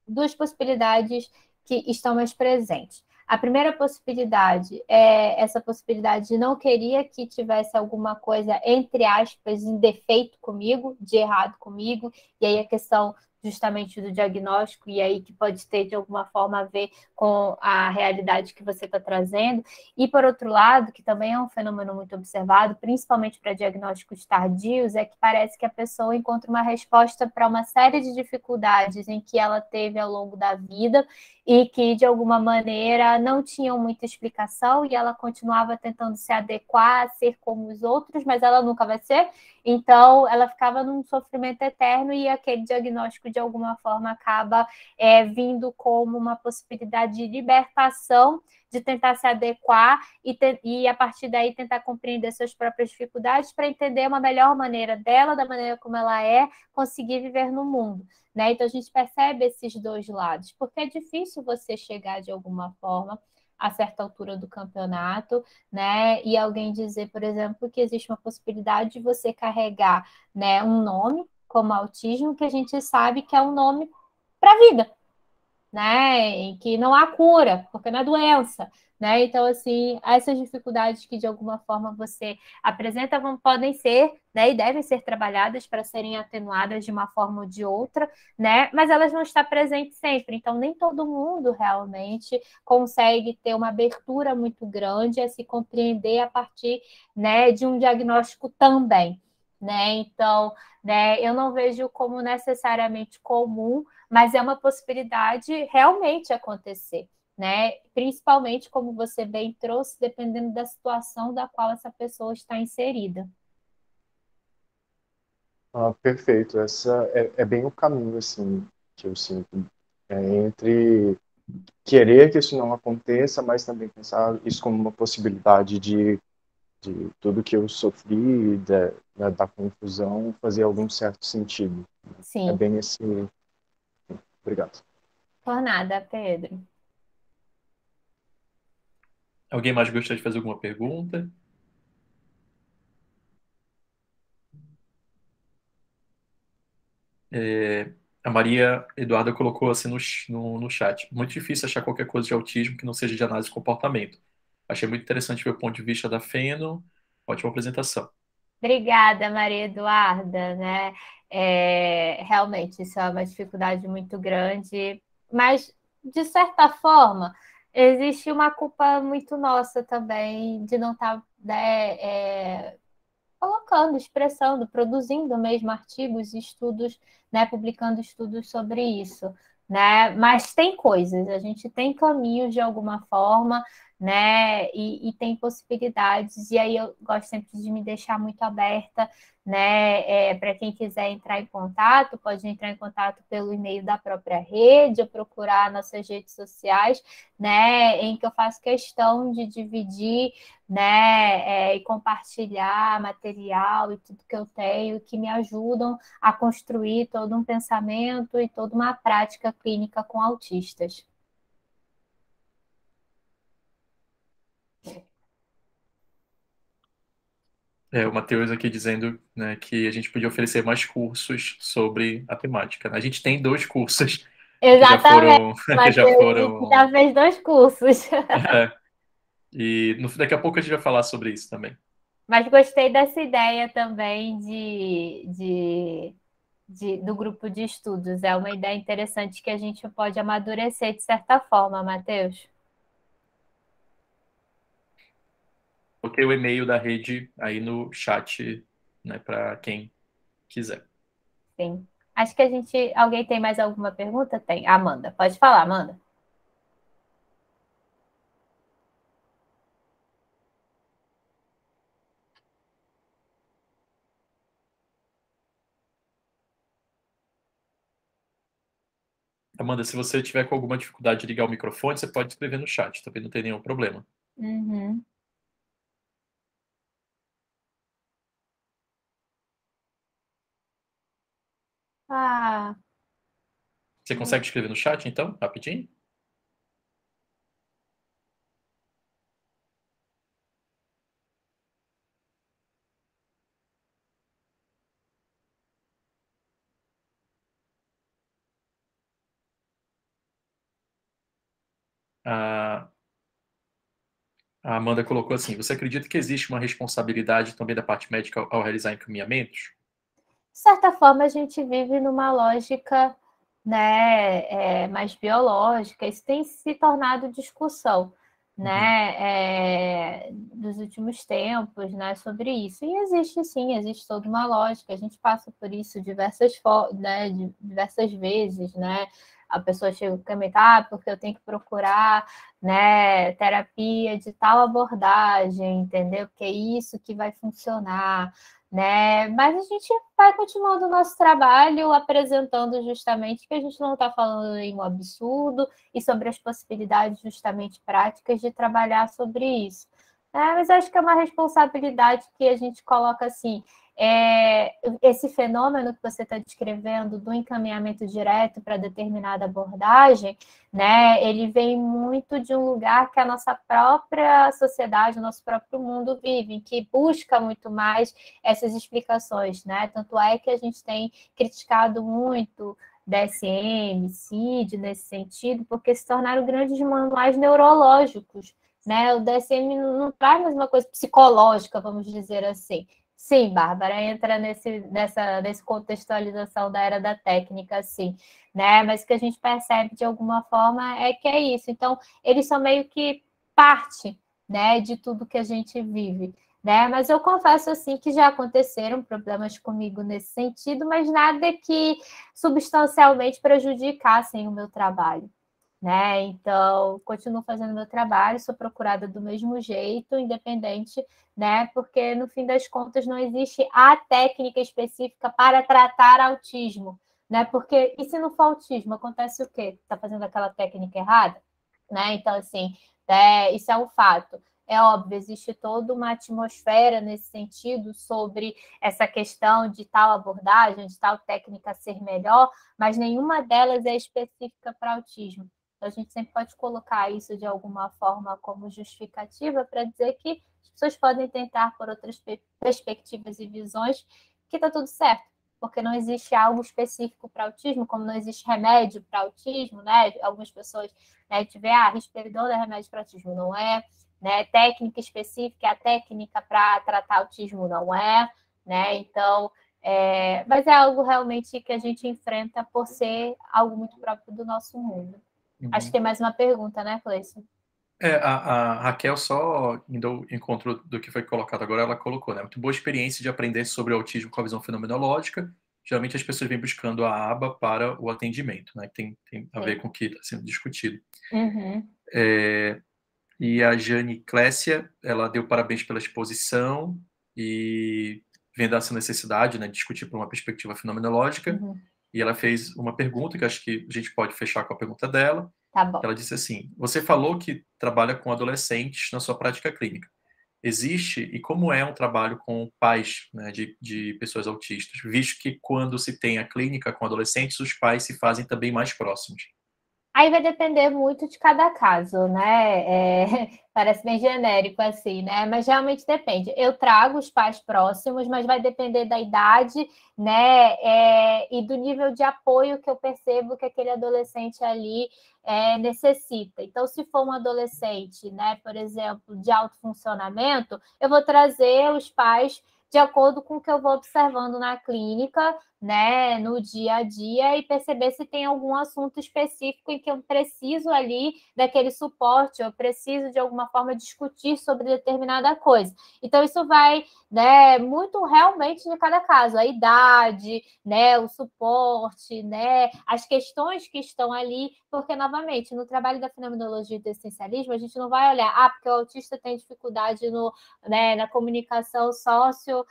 duas possibilidades que estão mais presentes. A primeira possibilidade é essa possibilidade de não queria que tivesse alguma coisa, entre aspas, em defeito comigo, de errado comigo, e aí a questão justamente do diagnóstico, e aí que pode ter de alguma forma a ver com a realidade que você está trazendo. E por outro lado, que também é um fenômeno muito observado, principalmente para diagnósticos tardios, é que parece que a pessoa encontra uma resposta para uma série de dificuldades em que ela teve ao longo da vida e que, de alguma maneira, não tinham muita explicação e ela continuava tentando se adequar, ser como os outros, mas ela nunca vai ser. Então, ela ficava num sofrimento eterno e aquele diagnóstico, de alguma forma, acaba vindo como uma possibilidade de libertação, de tentar se adequar e, a partir daí, tentar compreender suas próprias dificuldades para entender uma melhor maneira dela, da maneira como ela conseguir viver no mundo. Né? Então, a gente percebe esses dois lados, porque é difícil você chegar, de alguma forma, a certa altura do campeonato, né? E alguém dizer, por exemplo, que existe uma possibilidade de você carregar, né, um nome como autismo, que a gente sabe que é um nome para a vida, né? E que não há cura, porque não é doença. Né? Então, assim, essas dificuldades que de alguma forma você apresenta podem ser, né, e devem ser trabalhadas para serem atenuadas de uma forma ou de outra, né? Mas elas vão estar presentes sempre. Então, nem todo mundo realmente consegue ter uma abertura muito grande a se compreender a partir, né, de um diagnóstico também. Né? Então, né, eu não vejo como necessariamente comum, mas é uma possibilidade realmente acontecer. Né? Principalmente, como você bem trouxe, dependendo da situação da qual essa pessoa está inserida. Perfeito. Essa é bem o caminho, assim, que eu sinto. Entre querer que isso não aconteça, mas também pensar isso como uma possibilidade de tudo que eu sofri, da confusão, fazer algum certo sentido. É Sim. bem esse... Obrigado. Por nada, Pedro. Alguém mais gostaria de fazer alguma pergunta? A Maria Eduarda colocou assim no chat. Muito difícil achar qualquer coisa de autismo que não seja de análise de comportamento. Achei muito interessante ver o ponto de vista da Feno. Ótima apresentação. Obrigada, Maria Eduarda, né? Realmente, isso é uma dificuldade muito grande, mas, de certa forma, existe uma culpa muito nossa também de não estar, né, colocando, expressando, produzindo mesmo artigos e estudos, né, publicando estudos sobre isso. Né? Mas tem coisas, a gente tem caminhos de alguma forma, né? E tem possibilidades, e aí eu gosto sempre de me deixar muito aberta, né? Para quem quiser entrar em contato, pode entrar em contato pelo e-mail da própria rede, ou procurar nossas redes sociais, né? Em que eu faço questão de dividir, né? E compartilhar material e tudo que eu tenho, que me ajudam a construir todo um pensamento e toda uma prática clínica com autistas. O Matheus aqui dizendo, né, que a gente podia oferecer mais cursos sobre a temática, né? A gente tem 2 cursos que já Exatamente, foram, que já Matheus, a gente já foram, fez 2 cursos. e daqui a pouco a gente vai falar sobre isso também. Mas gostei dessa ideia também do grupo de estudos. É uma ideia interessante que a gente pode amadurecer de certa forma, Matheus. Botei o e-mail da rede aí no chat, né, para quem quiser. Sim. Acho que a gente. Alguém tem mais alguma pergunta? Tem. Amanda, pode falar, Amanda. Amanda, se você tiver com alguma dificuldade de ligar o microfone, você pode escrever no chat, também não tem nenhum problema. Uhum. Ah, Você consegue escrever no chat, então, rapidinho? A a Amanda colocou assim: você acredita que existe uma responsabilidade também da parte médica ao realizar encaminhamentos? de certa forma, a gente vive numa lógica, né, mais biológica. Isso tem se tornado discussão, né, dos últimos tempos, né, sobre isso. E existe sim, existe toda uma lógica. A gente passa por isso né, diversas vezes, né? A pessoa chega a comentar, porque eu tenho que procurar, né, terapia de tal abordagem, entendeu? Porque é isso que vai funcionar, né? Mas a gente vai continuando o nosso trabalho apresentando justamente que a gente não está falando em um absurdo e sobre as possibilidades justamente práticas de trabalhar sobre isso. Mas acho que é uma responsabilidade que a gente coloca assim. Esse fenômeno que você está descrevendo do encaminhamento direto para determinada abordagem, né? Ele vem muito de um lugar que a nossa própria sociedade, o nosso próprio mundo vive, que busca muito mais essas explicações, né? Tanto é que a gente tem criticado muito DSM, CID nesse sentido, porque se tornaram grandes manuais neurológicos, né? O DSM não traz mais uma coisa psicológica, vamos dizer assim. Sim, Bárbara, entra nessa contextualização da era da técnica, sim, né? Mas o que a gente percebe de alguma forma é que é isso. Então, eles são meio que parte, né, de tudo que a gente vive, né? Mas eu confesso assim que já aconteceram problemas comigo nesse sentido, mas nada que substancialmente prejudicassem o meu trabalho, né? Então, continuo fazendo meu trabalho, sou procurada do mesmo jeito, independente, né? Porque no fim das contas não existe a técnica específica para tratar autismo, né? Porque e se não for autismo, acontece o quê? Está fazendo aquela técnica errada, né? Então, assim, isso é um fato. É óbvio, existe toda uma atmosfera nesse sentido sobre essa questão de tal abordagem, de tal técnica ser melhor, mas nenhuma delas é específica para autismo. Então, a gente sempre pode colocar isso de alguma forma como justificativa para dizer que as pessoas podem tentar por outras perspectivas e visões que está tudo certo, porque não existe algo específico para autismo, como não existe remédio para autismo, né? Algumas pessoas, né, tiver risperidona é remédio para autismo, não é, né? Técnica específica, a técnica para tratar autismo não é, né? Então, mas é algo realmente que a gente enfrenta por ser algo muito próprio do nosso mundo. Acho que tem mais uma pergunta, né, Cleiton? A Raquel, só indo ao encontro do que foi colocado agora, ela colocou, né? Muito boa experiência de aprender sobre o autismo com a visão fenomenológica. Geralmente as pessoas vêm buscando a aba para o atendimento, né? Que tem a ver com o que está sendo discutido. Uhum. E a Jane Clécia, ela deu parabéns pela exposição e vendo essa necessidade, né, de discutir por uma perspectiva fenomenológica. E ela fez uma pergunta, que acho que a gente pode fechar com a pergunta dela. Tá bom. Ela disse assim: você falou que trabalha com adolescentes na sua prática clínica. Existe, e como é um trabalho com pais, né, de pessoas autistas, visto que quando se tem a clínica com adolescentes, os pais se fazem também mais próximos? Aí vai depender muito de cada caso, né? Parece bem genérico assim, né? Mas realmente depende. Eu trago os pais próximos, mas vai depender da idade, né? E do nível de apoio que eu percebo que aquele adolescente ali necessita. Então, se for um adolescente, né, por exemplo, de alto funcionamento, eu vou trazer os pais de acordo com o que eu vou observando na clínica, né, no dia a dia, e perceber se tem algum assunto específico em que eu preciso ali daquele suporte, eu preciso de alguma forma discutir sobre determinada coisa. Então, isso vai, né, muito realmente de cada caso, a idade, né, o suporte, né, as questões que estão ali, porque, novamente, no trabalho da fenomenologia e do essencialismo, a gente não vai olhar, porque o autista tem dificuldade na comunicação social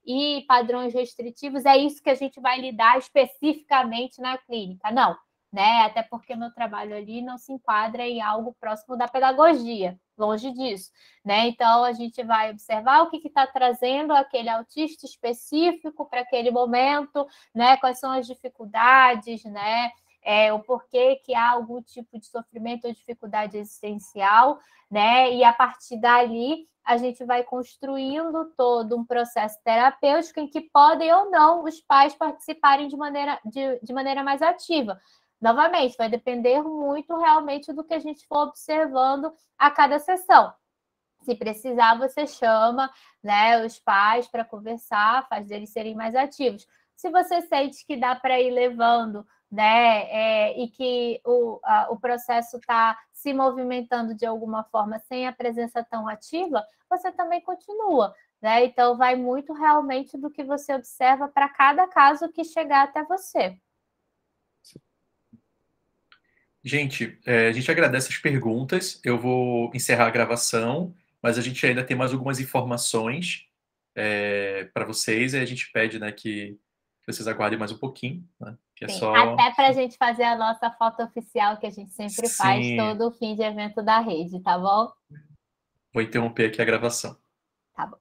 e padrões restritivos, é isso que a gente vai lidar especificamente na clínica. Não, né? Até porque meu trabalho ali não se enquadra em algo próximo da pedagogia, longe disso, né? Então, a gente vai observar o que está trazendo aquele autista específico para aquele momento, né? Quais são as dificuldades, né? O porquê que há algum tipo de sofrimento ou dificuldade existencial, né? E a partir dali a gente vai construindo todo um processo terapêutico em que podem ou não os pais participarem de maneira mais ativa. Novamente, vai depender muito realmente do que a gente for observando a cada sessão. Se precisar, você chama, né, os pais para conversar, faz eles serem mais ativos. Se você sente que dá para ir levando, né, e que o processo está se movimentando de alguma forma sem a presença tão ativa, você também continua, né? Então, vai muito realmente do que você observa para cada caso que chegar até você. Gente, a gente agradece as perguntas. Eu vou encerrar a gravação, mas a gente ainda tem mais algumas informações para vocês, e a gente pede, né, que vocês aguardem mais um pouquinho, né? Que é Sim, só... até para a gente fazer a nossa foto oficial, que a gente sempre faz Sim. todo o fim de evento da rede, tá bom? Vou interromper aqui a gravação. Tá bom.